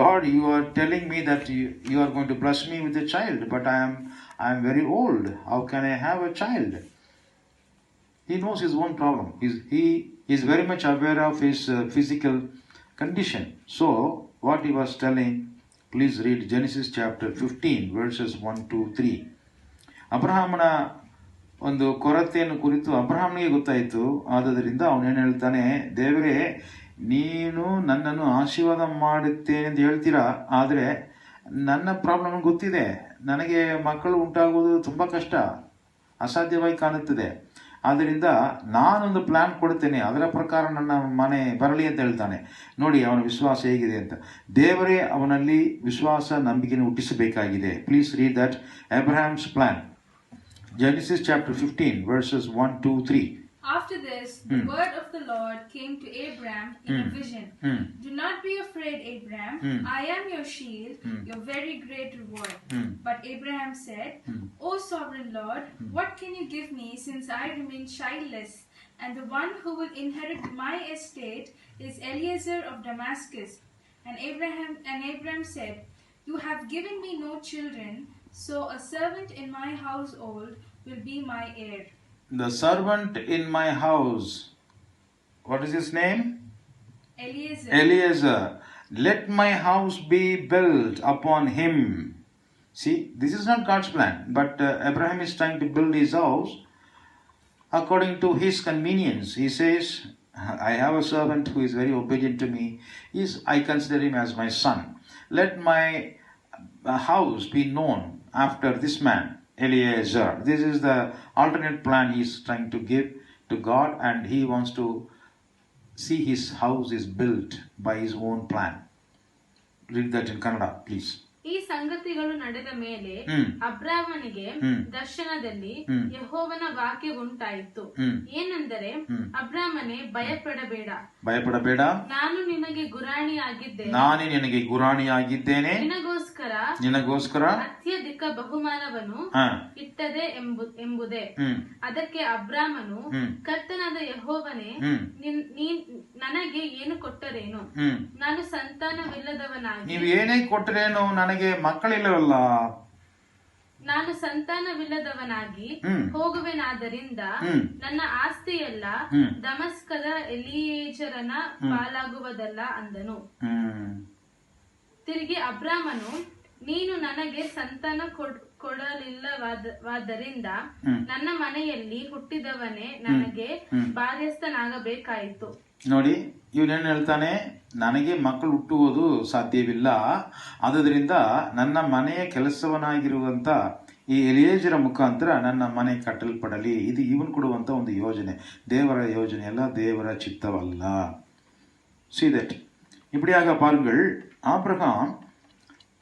Lord, you are telling me that you are going to bless me with a child, but I am very old. How can I have a child? He knows his own problem. He is very much aware of his physical condition. So what he was telling, please read Genesis chapter 15 verses 1 to 3. ಅಬ್ರಹಾಮನ ಒಂದು ಕೊರತೆಯನ್ನು ಕುರಿತು ಅಬ್ರಹಾಮ್ನಿಗೆ ಗೊತ್ತಾಯಿತು. ಆದದರಿಂದ ಅವನೇನು ಹೇಳ್ತಾನೆ, ದೇವರೇ, ನೀನು ನನ್ನನ್ನು ಆಶೀರ್ವಾದ ಮಾಡುತ್ತೇನೆ ಅಂತ ಹೇಳ್ತೀರಾ, ಆದರೆ ನನ್ನ ಪ್ರಾಬ್ಲಮ್ ಗೊತ್ತಿದೆ. ನನಗೆ ಮಕ್ಕಳು ಉಂಟಾಗುವುದು ತುಂಬ ಕಷ್ಟ, ಅಸಾಧ್ಯವಾಗಿ ಕಾಣುತ್ತದೆ. ಆದ್ದರಿಂದ ನಾನೊಂದು ಪ್ಲಾನ್ ಕೊಡ್ತೇನೆ, ಅದರ ಪ್ರಕಾರ ನನ್ನ ಮನೆ ಬರಲಿ ಅಂತ ಹೇಳ್ತಾನೆ. ನೋಡಿ ಅವನ ವಿಶ್ವಾಸ ಹೇಗಿದೆ ಅಂತ. ದೇವರೇ ಅವನಲ್ಲಿ ವಿಶ್ವಾಸ, ನಂಬಿಕೆಯನ್ನು ಹುಟ್ಟಿಸಬೇಕಾಗಿದೆ. Please read that Abraham's plan. Genesis chapter 15 verses 1, 2, 3. After this, the word of the Lord came to Abram in a vision. Do not be afraid, Abram. I am your shield, your very great reward. But Abraham said, O sovereign Lord, what can you give me since I remain childless? And the one who will inherit my estate is Eliezer of Damascus. And Abraham said, you have given me no children, so a servant in my household will be my heir. The servant in my house, what is his name? Eliezer. Let my house be built upon him. See, this is not God's plan, but Abraham is trying to build his house according to his convenience. He says, I have a servant who is very obedient to me. I consider him as my son. Let my house be known after this man, Eliezer. This is the alternate plan he is trying to give to God, and he wants to see his house is built by his own plan. Read that in Kannada, please. ಈ ಸಂಗತಿಗಳು ನಡೆದ ಮೇಲೆ ಅಬ್ರಾಮನಿಗೆ ದರ್ಶನದಲ್ಲಿ ಯೆಹೋವನ ವಾಕ್ಯ ಉಂಟಾಯಿತು. ಏನೆಂದರೆ, ಅಬ್ರಾಮನೇ, ಭಯಪಡಬೇಡ, ನಾನು ನಿನಗೆ ಗುರಾಣಿಯಾಗಿದ್ದೇನೆ, ನಿನಗೋಸ್ಕರ ಅತ್ಯಧಿಕ ಬಹುಮಾನವನ್ನು ಇಟ್ಟದೆ ಎಂಬುದೇ. ಅದಕ್ಕೆ ಅಬ್ರಾಮನು, ಕರ್ತನಾದ ಯೆಹೋವನೇ, ನನಗೆ ಏನು ಕೊಟ್ಟರೇನು? ನಾನು ಸಂತಾನವಿಲ್ಲದವನಾಗಿ, ನೀವು ಏನೇ ಕೊಟ್ಟರೇನು, ನನಗೆ ಮಕ್ಕಳಿಲ್ಲವಲ್ಲ, ನಾನು ಸಂತಾನವಿಲ್ಲದವನಾಗಿ ಹೋಗುವೆನಾದ್ದರಿಂದ ನನ್ನ ಆಸ್ತಿಯೆಲ್ಲ ದಮಸ್ಕದ ಎಲಿಯೇಜರನ ಪಾಲಾಗುವುದಲ್ಲ ಅಂದನು. ತಿರುಗಿ ಅಬ್ರಾಮನು, ನೀನು ನನಗೆ ಸಂತಾನ ಕೊಡಲಿಲ್ಲವಾದ್ದರಿಂದ ನನ್ನ ಮನೆಯಲ್ಲಿ ಹುಟ್ಟಿದವನೇ ನನಗೆ ಬಾಧ್ಯಸ್ಥನಾಗಬೇಕಾಯಿತು. ನೋಡಿ, ಇವನೇನು ಹೇಳ್ತಾನೆ, ನನಗೆ ಮಕ್ಕಳು ಹುಟ್ಟುವುದು ಸಾಧ್ಯವಿಲ್ಲ, ಆದುದರಿಂದ ನನ್ನ ಮನೆಯ ಕೆಲಸವನಾಗಿರುವಂತ ಈ ಎಲಿಯೇಜರ ಮುಖಾಂತರ ನನ್ನ ಮನೆ ಕಟ್ಟಲ್ಪಡಲಿ. ಇದು ಇವನ್ ಕೊಡುವಂತ ಒಂದು ಯೋಜನೆ, ದೇವರ ಯೋಜನೆ ಅಲ್ಲ, ದೇವರ ಚಿತ್ತವಲ್ಲ. See that. இப்படியாக பாருங்கள், ஆபிரகாம்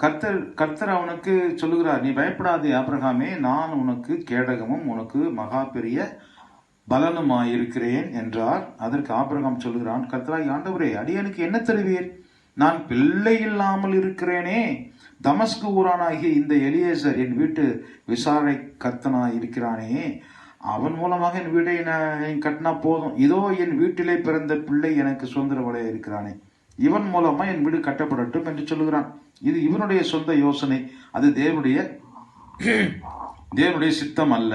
கர்த்தர் அவனுக்கு சொல்லுகிறார், நீ பயப்படாதே ஆபிரகாமே, நான் உனக்கு கேடகமும் உனக்கு மகா பெரிய பலனுமாயிருக்கிறேன் என்றார். அதற்கு ஆபிரகாம் சொல்லுகிறான், கர்த்தராகிய ஆண்டவரே, அடியனுக்கு என்ன தருவீர்? நான் பிள்ளை இல்லாமல் இருக்கிறேனே. தமஸ்கு ஊரானாகிய இந்த எலியேசர் என் வீட்டு விசாரணை கர்த்தனாய் இருக்கிறானே, அவன் மூலமாக என் வீட்டை கட்டினா போதும். இதோ என் வீட்டிலே பிறந்த பிள்ளை எனக்கு சுதந்திரவளைய இருக்கிறானே, இவன் மூலமா என் வீடு கட்டப்படட்டும் என்று சொல்லுகிறான். இது இவனுடைய சொந்த யோசனை, அது தேவனுடைய சித்தம் அல்ல.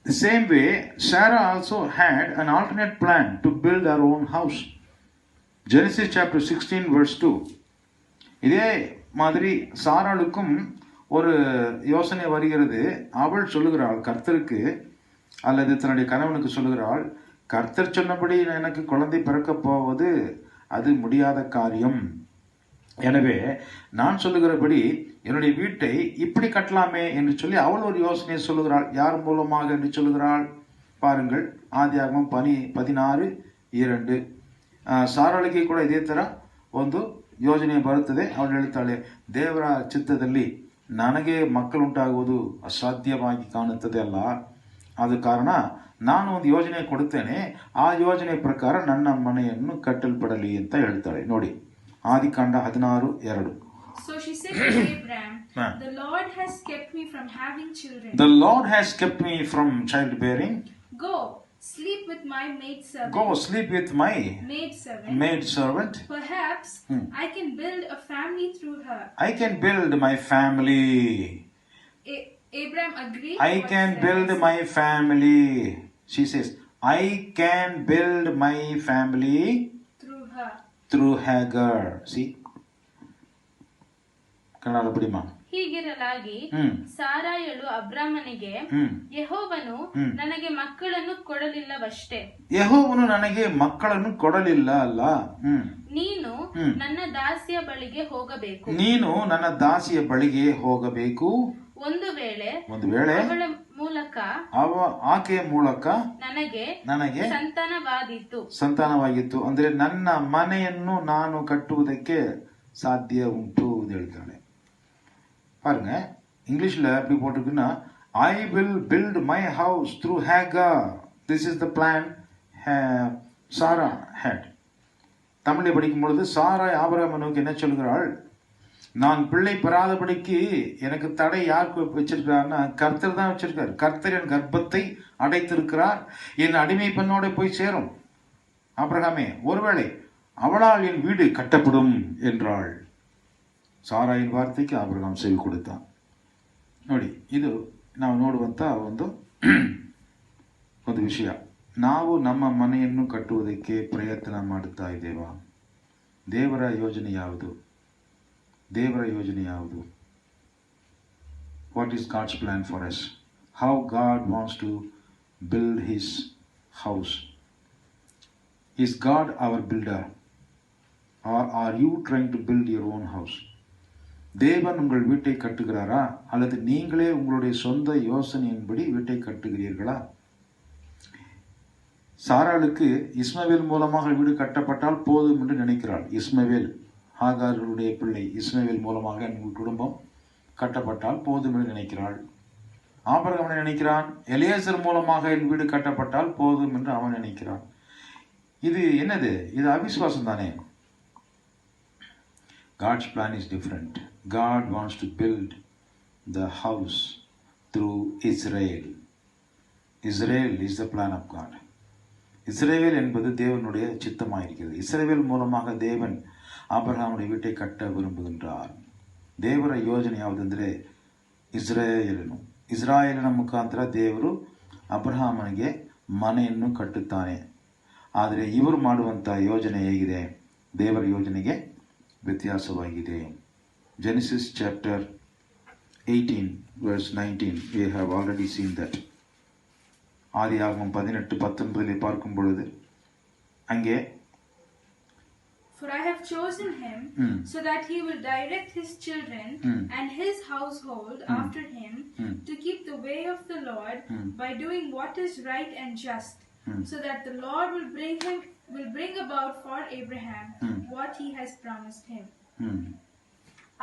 The same way, Sarah also had an alternate plan to build her own house. Genesis chapter 16 verse 2. இதே மாதிரி சாராளுக்கும் ஒரு யோசனை வருகிறது. அவள் சொல்லுகிறாள் கர்த்தருக்கு, அல்லது தன்னுடைய கணவனுக்கு சொல்லுகிறாள், கர்த்தர் சொன்னபடி எனக்கு குழந்தை பிறக்கப் போவது அது முடியாத காரியம். எனவே நான் சொல்லுகிறபடி என்னுடைய வீட்டை இப்படி கட்டலாமே என்று சொல்லி அவள் ஒரு யோசனையை சொல்லுகிறாள். யார் மூலமாக என்று சொல்லுகிறாள் பாருங்கள், ಆದಿಯಾಗಮ 16:2. ಸಾರಾಳಿಗೆ ಕೂಡ ಇದೇ ತರ ಒಂದು ಯೋಜನೆ ಬರುತ್ತದೆ. ಅವಳು ಹೇಳ್ತಾಳೆ, ದೇವರ ಚಿತ್ತದಲ್ಲಿ ನನಗೆ ಮಕ್ಕಳುಂಟಾಗುವುದು ಅಸಾಧ್ಯವಾಗಿ ಕಾಣುತ್ತದೆ ಅಲ್ಲ, ಆದ ಕಾರಣ ನಾನು ಒಂದು ಯೋಜನೆ ಕೊಡುತ್ತೇನೆ, ಆ ಯೋಜನೆ ಪ್ರಕಾರ ನನ್ನ ಮನೆಯನ್ನು ಕಟ್ಟಲ್ಪಡಲಿ ಅಂತ ಹೇಳ್ತಾಳೆ. ನೋಡಿ, ಆದಿಕಾಂಡ 16:2. So she said to Abraham, the Lord has kept me from having children. The Lord has kept me from childbearing. Go, sleep with my maidservant. Go sleep with my maidservant. Perhaps I can build a family through her. I can build my family. Abraham agreed. I can build my family. She says, I can build my family through Hagar. See? Kannada ಬಿಡಿಮಾ. ಹೀಗಿರಲಾಗಿ ಸಾರಾಯಳು ಅಬ್ರಾಮನಿಗೆ, ಯೆಹೋವನು ನನಗೆ ಮಕ್ಕಳನ್ನು ಕೊಡಲಿಲ್ಲವಷ್ಟೇ. ಯೆಹೋವನು ನನಗೆ ಮಕ್ಕಳನ್ನು ಕೊಡಲಿಲ್ಲ ಅಲ್ಲ, ನೀನು ನನ್ನ ದಾಸಿಯ ಬಳಿಗೆ ಹೋಗಬೇಕು. ನೀನು ನನ್ನ ದಾಸಿಯ ಬಳಿಗೆ ಹೋಗಬೇಕು. ಒಂದು ವೇಳೆ ಅವಳ ಮೂಲಕ, ಆಕೆಯ ಮೂಲಕ ನನಗೆ ಸಂತಾನವಾಗಿತ್ತು ಅಂದ್ರೆ ನನ್ನ ಮನೆಯನ್ನು ನಾನು ಕಟ್ಟುವುದಕ್ಕೆ ಸಾಧ್ಯ ಉಂಟು ಅಂತ ಹೇಳ್ತಾಳೆ. பாருங்க, இங்கிலீஷ்ல எப்படி போட்டிருக்குன்னா, I will build my house through Hagar. This is the plan Sarah had. தமிழை படிக்கும் பொழுது சாரா ஆபிரகாமுக்கு என்ன சொல்கிறாள், நான் பிள்ளை பெறாதபடிக்கு எனக்கு தடை யாருக்கு வச்சிருக்கிறார்னா கர்த்தர் தான் வச்சிருக்கார். கர்த்தர் என் கர்ப்பத்தை அடைத்திருக்கிறார், என் அடிமை பெண்ணோட போய் சேரும். ஆபிரகாமே, ஒருவேளை அவளால் என் வீடு கட்டப்படும் என்றாள். ಸಾರಾಯಿನ ವಾರ್ತೆಗೆ ಆಬ್ರಹಾಂ ಸೆವಿ ಕೊಡುತ್ತ. ನೋಡಿ, ಇದು ನಾವು ನೋಡುವಂತ ಒಂದು ವಿಷಯ. ನಾವು ನಮ್ಮ ಮನೆಯನ್ನು ಕಟ್ಟುವುದಕ್ಕೆ ಪ್ರಯತ್ನ ಮಾಡುತ್ತಾ ಇದ್ದೇವಾ? ದೇವರ ಯೋಜನೆ ಯಾವುದು? What is God's plan for us? How God wants to build his house? Is God our builder or are you trying to build your own house? தேவன் உங்கள் வீட்டை கட்டுகிறாரா, அல்லது நீங்களே உங்களுடைய சொந்த யோசனையின்படி வீட்டை கட்டுகிறீர்களா? சாராளுக்கு இஸ்மவேல் மூலமாக வீடு கட்டப்பட்டால் போதும் என்று நினைக்கிறாள். இஸ்மவேல், ஆகாருடைய பிள்ளை இஸ்மவேல் மூலமாக என் குடும்பம் கட்டப்பட்டால் போதும் என்று நினைக்கிறாள். ஆபிரகாம் நினைக்கிறான், எலியேசர் மூலமாக என் வீடு கட்டப்பட்டால் போதும் என்று அவன் நினைக்கிறான். இது என்னது? இது அவிசுவாசம் தானே. God's plan is different. God wants to build the house through Israel. Israel is the plan of God. இஸ்ரவேல் என்பது தேவனுடைய சித்தமாயிருக்கிறது. இஸ்ரவேல் மூலமாக தேவன் ಆಬ್ರಹಾಮನ வீட்டை ಕಟ್ಟ ವಿರುಂಬುಗಿಂಟಾರ್. ದೇವರ ಯೋಜನೆ ಯಾವುದಂದರೆ ಇಸ್ರಾಯೇಲನ ಮುಖಾಂತರ ದೇವರು ಅಬ್ರಹಾಮನಿಗೆ ಮನೆಯನ್ನು ಕಟ್ಟುತ್ತಾನೆ. ಆದರೆ ಇವರು ಮಾಡುವಂಥ ಯೋಜನೆ ಹೇಗಿದೆ? ದೇವರ ಯೋಜನೆಗೆ ವ್ಯತ್ಯಾಸವಾಗಿದೆ. Genesis chapter 18 verse 19 we have already seen that. ஆதியாகமம் 18:19 பார்க்கும் பொழுது அங்கே For I have chosen him so that he will direct his children and his household after him to keep the way of the Lord by doing what is right and just, so that the Lord will bring about for Abraham what he has promised him.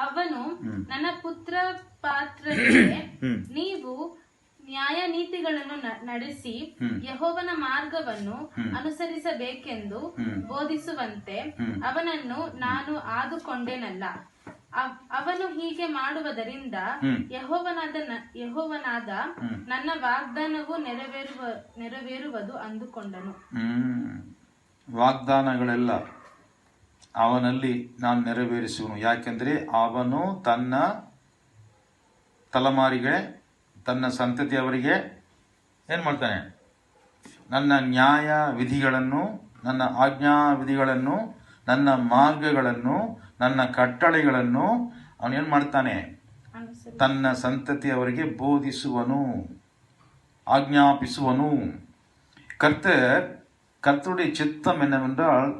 ಅವನು ನನ್ನ ಪುತ್ರ ಪಾತ್ರರಿಗೆ ನೀವು ನ್ಯಾಯ ನೀತಿಗಳನ್ನು ನಡೆಸಿ ಯೆಹೋವನ ಮಾರ್ಗವನ್ನು ಅನುಸರಿಸಬೇಕೆಂದು ಬೋಧಿಸುವಂತೆ ಅವನನ್ನು ನಾನು ಆದುಕೊಂಡೆನಲ್ಲ. ಅವನು ಹೀಗೆ ಮಾಡುವುದರಿಂದ ಯೆಹೋವನಾದ ನನ್ನ ವಾಗ್ದಾನವು ನೆರವೇರುವುದು ಅಂದುಕೊಂಡನು. ವಾಗ್ದಾನಗಳೆಲ್ಲ ಅವನಲ್ಲಿ ನಾನು ನೆರವೇರಿಸುವನು. ಯಾಕೆಂದ್ರೆ ಅವನು ತನ್ನ ತಲೆಮಾರಿಗೆ, ತನ್ನ ಸಂತತಿಯವರಿಗೆ ಏನು ಮಾಡ್ತಾನೆ? ನನ್ನ ನ್ಯಾಯ ವಿಧಿಗಳನ್ನು, ನನ್ನ ಆಜ್ಞಾ ವಿಧಿಗಳನ್ನು, ನನ್ನ ಮಾರ್ಗಗಳನ್ನು, ನನ್ನ ಕಟ್ಟಳೆಗಳನ್ನು ಅವನೇನು ಮಾಡ್ತಾನೆ? ತನ್ನ ಸಂತತಿಯವರಿಗೆ ಬೋಧಿಸುವನು, ஆக்ஞாபிசுவனு. கர்த்தருடைய சித்தம் என்னவென்றால்,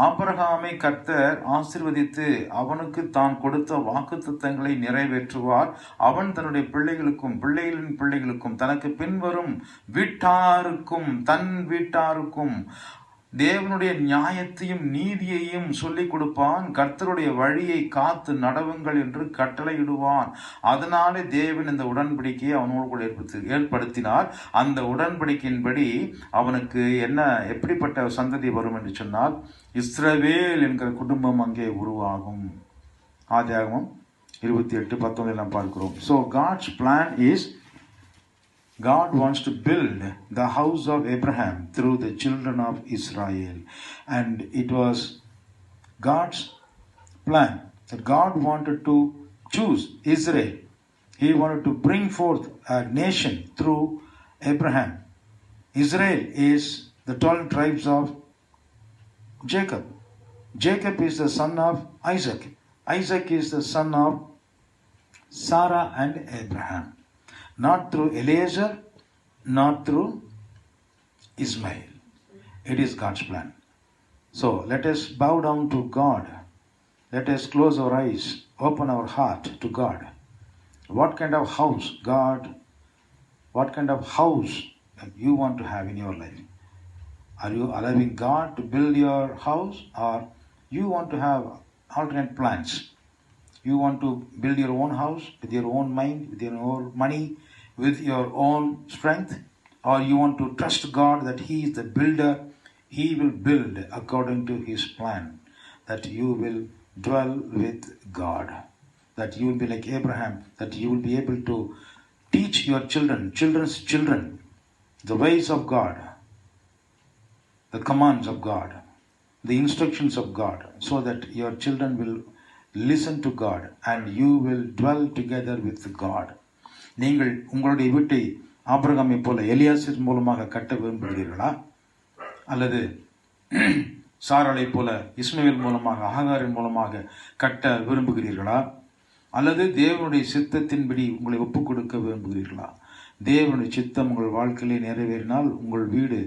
ஆபிரகாமை கர்த்தர் ஆசீர்வதித்து அவனுக்கு தான் கொடுத்த வாக்குத்தத்தங்களை நிறைவேற்றுவார். அவன் தன்னுடைய பிள்ளைகளுக்கும் பிள்ளைகளின் பிள்ளைகளுக்கும் தனக்கு பின்வரும் வீட்டாருக்கும் தன் வீட்டாருக்கும் தேவனுடைய நியாயத்தையும் நீதியையும் சொல்லிக் கொடுப்பான். கர்த்தருடைய வழியை காத்து நடவுங்கள் என்று கட்டளையிடுவான். அதனாலே தேவன் இந்த உடன்படிக்கையை அவனோடு கூட ஏற்படுத்தினார். அந்த உடன்படிக்கையின்படி அவனுக்கு எப்படிப்பட்ட சந்ததி வரும் என்று சொன்னால், இஸ்ரவேல் என்கிற குடும்பம் அங்கே உருவாகும். ஆதியாகமம் 28:19 நாம் பார்க்கிறோம். So God's plan is, God wants to build the house of Abraham through the children of Israel. And it was God's plan that God wanted to choose Israel. He wanted to bring forth a nation through Abraham. Israel is the 12 tribes of Jacob. Jacob is the son of Isaac. Isaac is the son of Sarah and Abraham. Not through Eliezer, not through Ismail. It is God's plan. So let us bow down to God. Let us close our eyes, open our heart to God. What kind of house you want to have in your life? Are you allowing God to build your house, or you want to have alternate plans? You want to build your own house with your own mind, with your own money, with your own strength, or you want to trust God that He is the builder. He will build according to His plan, that you will dwell with God, that you will be like Abraham, that you will be able to teach your children's children the ways of God, the commands of God, the instructions of God, so that your children will listen to God and you will dwell together with God. நீங்கள் உங்களுடைய வீட்டை ஆபிரகாமை போல எலியாசிர் மூலமாக கட்ட விரும்புகிறீர்களா? அல்லது சாராளை போல இஸ்மவேல் மூலமாக, ஆகாரின் மூலமாக கட்ட விரும்புகிறீர்களா? அல்லது தேவனுடைய சித்தத்தின்படி உங்களை ஒப்புக் கொடுக்க விரும்புகிறீர்களா? தேவனுடைய சித்தம் உங்கள் வாழ்க்கையிலே நிறைவேறினால் உங்கள் வீடு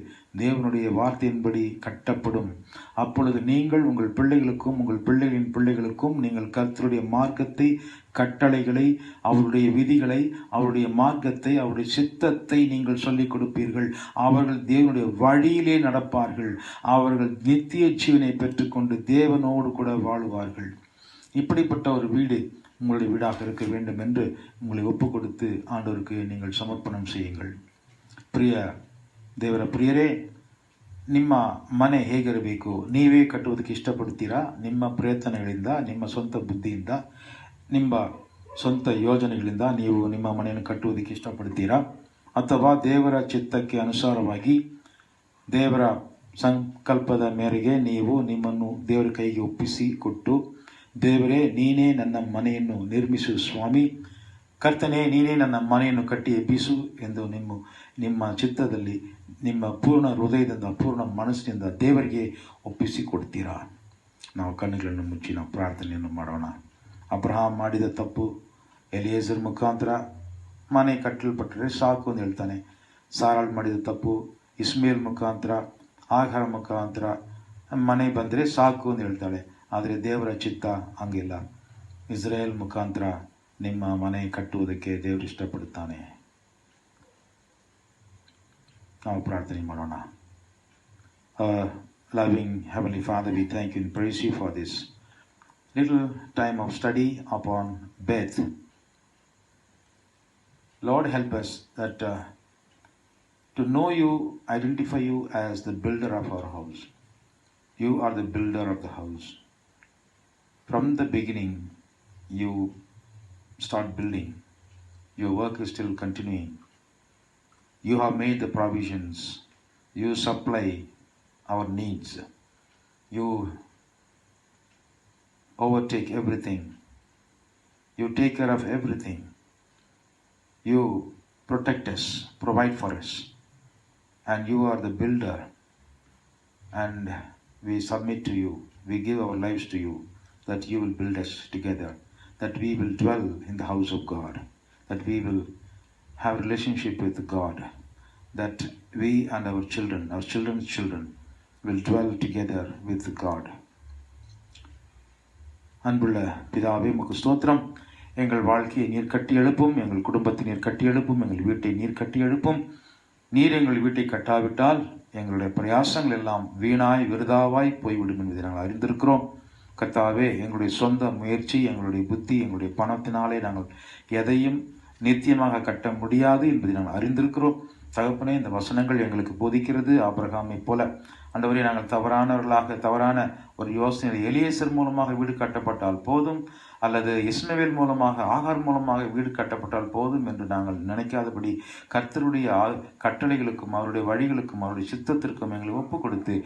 தேவனுடைய வார்த்தையின்படி கட்டப்படும். அப்பொழுது நீங்கள் உங்கள் பிள்ளைகளுக்கும் உங்கள் பிள்ளைகளின் பிள்ளைகளுக்கும் நீங்கள் கர்த்தருடைய மார்க்கத்தை, கட்டளைகளை, அவருடைய விதிகளை, அவருடைய மார்க்கத்தை, அவருடைய சித்தத்தை நீங்கள் சொல்லிக் கொடுப்பீர்கள். அவர்கள் தேவனுடைய வழியிலே நடப்பார்கள். அவர்கள் நித்திய ஜீவனை பெற்றுக்கொண்டு தேவனோடு கூட வாழுவார்கள். இப்படிப்பட்ட ஒரு வீடு உங்களுடைய வீடாக இருக்க வேண்டும் என்று உங்களை ஒப்பு கொடுத்து ஆண்டவருக்கு நீங்கள் ಸಮರ್ಪಣம் செய்யுங்கள். ಪ್ರಿಯ ದೇವರ ಪ್ರಿಯರೇ, ನಿಮ್ಮ ಮನೆ ಹೇಗಿರಬೇಕು? ನೀವೇ ಕಟ್ಟುವುದಕ್ಕೆ ಇಷ್ಟಪಡ್ತೀರಾ? ನಿಮ್ಮ ಪ್ರಯತ್ನಗಳಿಂದ, ನಿಮ್ಮ ಸ್ವಂತ ಬುದ್ಧಿಯಿಂದ, ನಿಮ್ಮ ಸ್ವಂತ ಯೋಜನೆಗಳಿಂದ ನೀವು ನಿಮ್ಮ ಮನೆಯನ್ನು ಕಟ್ಟುವುದಕ್ಕೆ ಇಷ್ಟಪಡ್ತೀರಾ? ಅಥವಾ ದೇವರ ಚಿತ್ತಕ್ಕೆ ಅನುಸಾರವಾಗಿ ದೇವರ ಸಂಕಲ್ಪದ ಮೇರೆಗೆ ನೀವು ನಿಮ್ಮನ್ನು ದೇವರ ಕೈಗೆ ಒಪ್ಪಿಸಿ ಕೊಟ್ಟು, ದೇವರೇ ನೀನೇ ನನ್ನ ಮನೆಯನ್ನು ನಿರ್ಮಿಸು ಸ್ವಾಮಿ, ಕರ್ತನೇ ನೀನೇ ನನ್ನ ಮನೆಯನ್ನು ಕಟ್ಟಿ ಎಬ್ಬಿಸು ಎಂದು ನಿಮ್ಮ ಚಿತ್ತದಲ್ಲಿ ನಿಮ್ಮ ಪೂರ್ಣ ಹೃದಯದಿಂದ, ಪೂರ್ಣ ಮನಸ್ಸಿನಿಂದ ದೇವರಿಗೆ ಒಪ್ಪಿಸಿ ಕೊಡ್ತೀರಾ? ನಾವು ಕಣ್ಣುಗಳನ್ನು ಮುಚ್ಚಿ ನಾವು ಪ್ರಾರ್ಥನೆಯನ್ನು ಮಾಡೋಣ. ಅಬ್ರಹಾಂ ಮಾಡಿದ ತಪ್ಪು, ಎಲಿಯೇಜರ್ ಮುಖಾಂತರ ಮನೆ ಕಟ್ಟಲ್ಪಟ್ಟರೆ ಸಾಕು ಅಂತ ಹೇಳ್ತಾನೆ. ಸಾರಾಳ್ ಮಾಡಿದ ತಪ್ಪು, ಇಸ್ಮೇಲ್ ಮುಖಾಂತರ, ಆಹಾರ ಮುಖಾಂತರ ಮನೆ ಬಂದರೆ ಸಾಕು ಅಂತ ಹೇಳ್ತಾಳೆ. ಆದರೆ ದೇವರ ಚಿತ್ತ ಹಂಗಿಲ್ಲ. ಇಸ್ರೇಲ್ ಮುಖಾಂತರ ನಿಮ್ಮ ಮನೆ ಕಟ್ಟುವುದಕ್ಕೆ ದೇವರು ಇಷ್ಟಪಡುತ್ತಾನೆ. ನಾವು ಪ್ರಾರ್ಥನೆ ಮಾಡೋಣ. Loving Heavenly Father, we thank you and praise you for this little time of study upon Beth. Lord, help us that to know you, identify you as the builder of our house. You are the builder of the house. From the beginning, you start building. Your work is still continuing. You have made the provisions. You supply our needs. You overtake everything. You take care of everything. You protect us, provide for us. And you are the builder. And we submit to you. We give our lives to you, that you will build us together, that we will dwell in the house of God, that we will have relationship with God, that we and our children's children will dwell together with God. அன்புள்ள பிதாவே, உமக்கு ஸ்தோத்திரம். எங்கள் வாழ்க்கையை நீர் கட்டி எழுப்பும், எங்கள் குடும்பத்தை நீர் கட்டி எழுப்பும், எங்கள் வீட்டை நீர் கட்டி எழுப்பும். நீர் எங்கள் வீட்டை கட்டாவிட்டால் எங்களுடைய பிரயாசங்கள் எல்லாம் வீணாய் விருதாவாய் போய்விடும் என்பதை நாங்கள் அறிந்திருக்கிறோம். கர்த்தாவே, எங்களுடைய சொந்த முயற்சி, எங்களுடைய புத்தி, எங்களுடைய பணத்தினாலே நாங்கள் எதையும் நித்தியமாக கட்ட முடியாது என்பதை நாங்கள் அறிந்திருக்கிறோம். தகப்பனே, இந்த வசனங்கள் எங்களுக்கு போதிக்கிறது. ஆபிரகாமை போல ஆண்டவரே, நாங்கள் தவறான ஒரு யோசனை, எலியேசர் மூலமாக வீடு கட்டப்பட்டால் போதும், அல்லது இஸ்மவேல் மூலமாக, ஆகார் மூலமாக வீடு கட்டப்பட்டால் போதும் என்று நாங்கள் நினைக்காதபடி கர்த்தருடைய கட்டளைகளுக்கும் அவருடைய வழிகளுக்கும் அவருடைய சித்தத்திற்கும் எங்களை ஒப்பு கொடுத்து,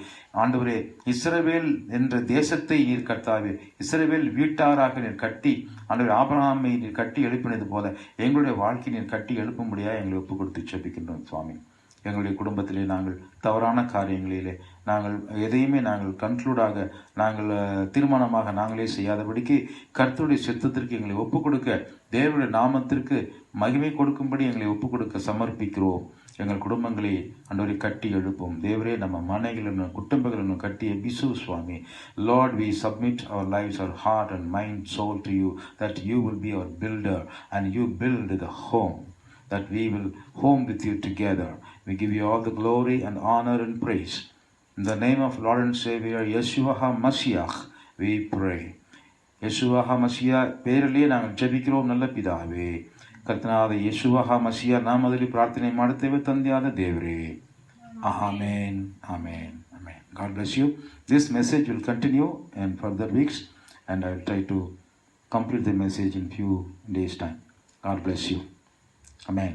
ஆண்டவரே, இஸ்ரவேல் என்ற தேசத்தை நீர் கர்த்தாவே, இஸ்ரவேல் வீட்டாராக நீர் கட்டி, ஆண்டவரே, ஆபிரகாமை நீர் கட்டி எழுப்பினது போல எங்களுடைய வாழ்க்கை நீர் கட்டி எழுப்பும்படியாக எங்களை ஒப்பு கொடுத்து ஜெபிக்கின்றோம் சுவாமி. எங்களுடைய குடும்பத்திலே நாங்கள் தவறான காரியங்களிலே நாங்கள் எதையுமே நாங்கள் கன்க்ளூடாக நாங்கள் தீர்மானமாக நாங்களே செய்யாதபடிக்கு கர்த்தருடைய சித்தத்திற்கு எங்களை ஒப்புக் கொடுக்க, தேவனுடைய நாமத்திற்கு மகிமை கொடுக்கும்படி எங்களை ஒப்புக் கொடுக்க சமர்ப்பிக்கிறோம். எங்கள் குடும்பங்களை ஆண்டவரே கட்டி எழுப்பும். தேவரே, நம்ம மனைಗಳನ್ನು குடும்பಗಳನ್ನು கட்டி எபிசு சுவாமி. Lord, we submit our lives, our heart and mind, soul to you, that you will be our builder and you build the home, that we will home with you together. We give you all the glory and honor and praise. In the name of Lord and Savior Yeshua HaMashiach we pray. Yeshua HaMashiach பேரிலே நாங்கள் ஜெபிக்கிறோம் நல்ல பிதாவே. கர்த்தனாದ ಯೇಸುವ ಮಸಿಯ ನಾಮದಲ್ಲಿ ಪ್ರಾರ್ಥನೆ ಮಾಡುತ್ತೇವೆ ತಂದೆಯಾದ ದೇವರೇ. Amen. Amen. Amen. God bless you. This message will continue in further weeks and I will try to complete the message in few days time. God bless you. Amen.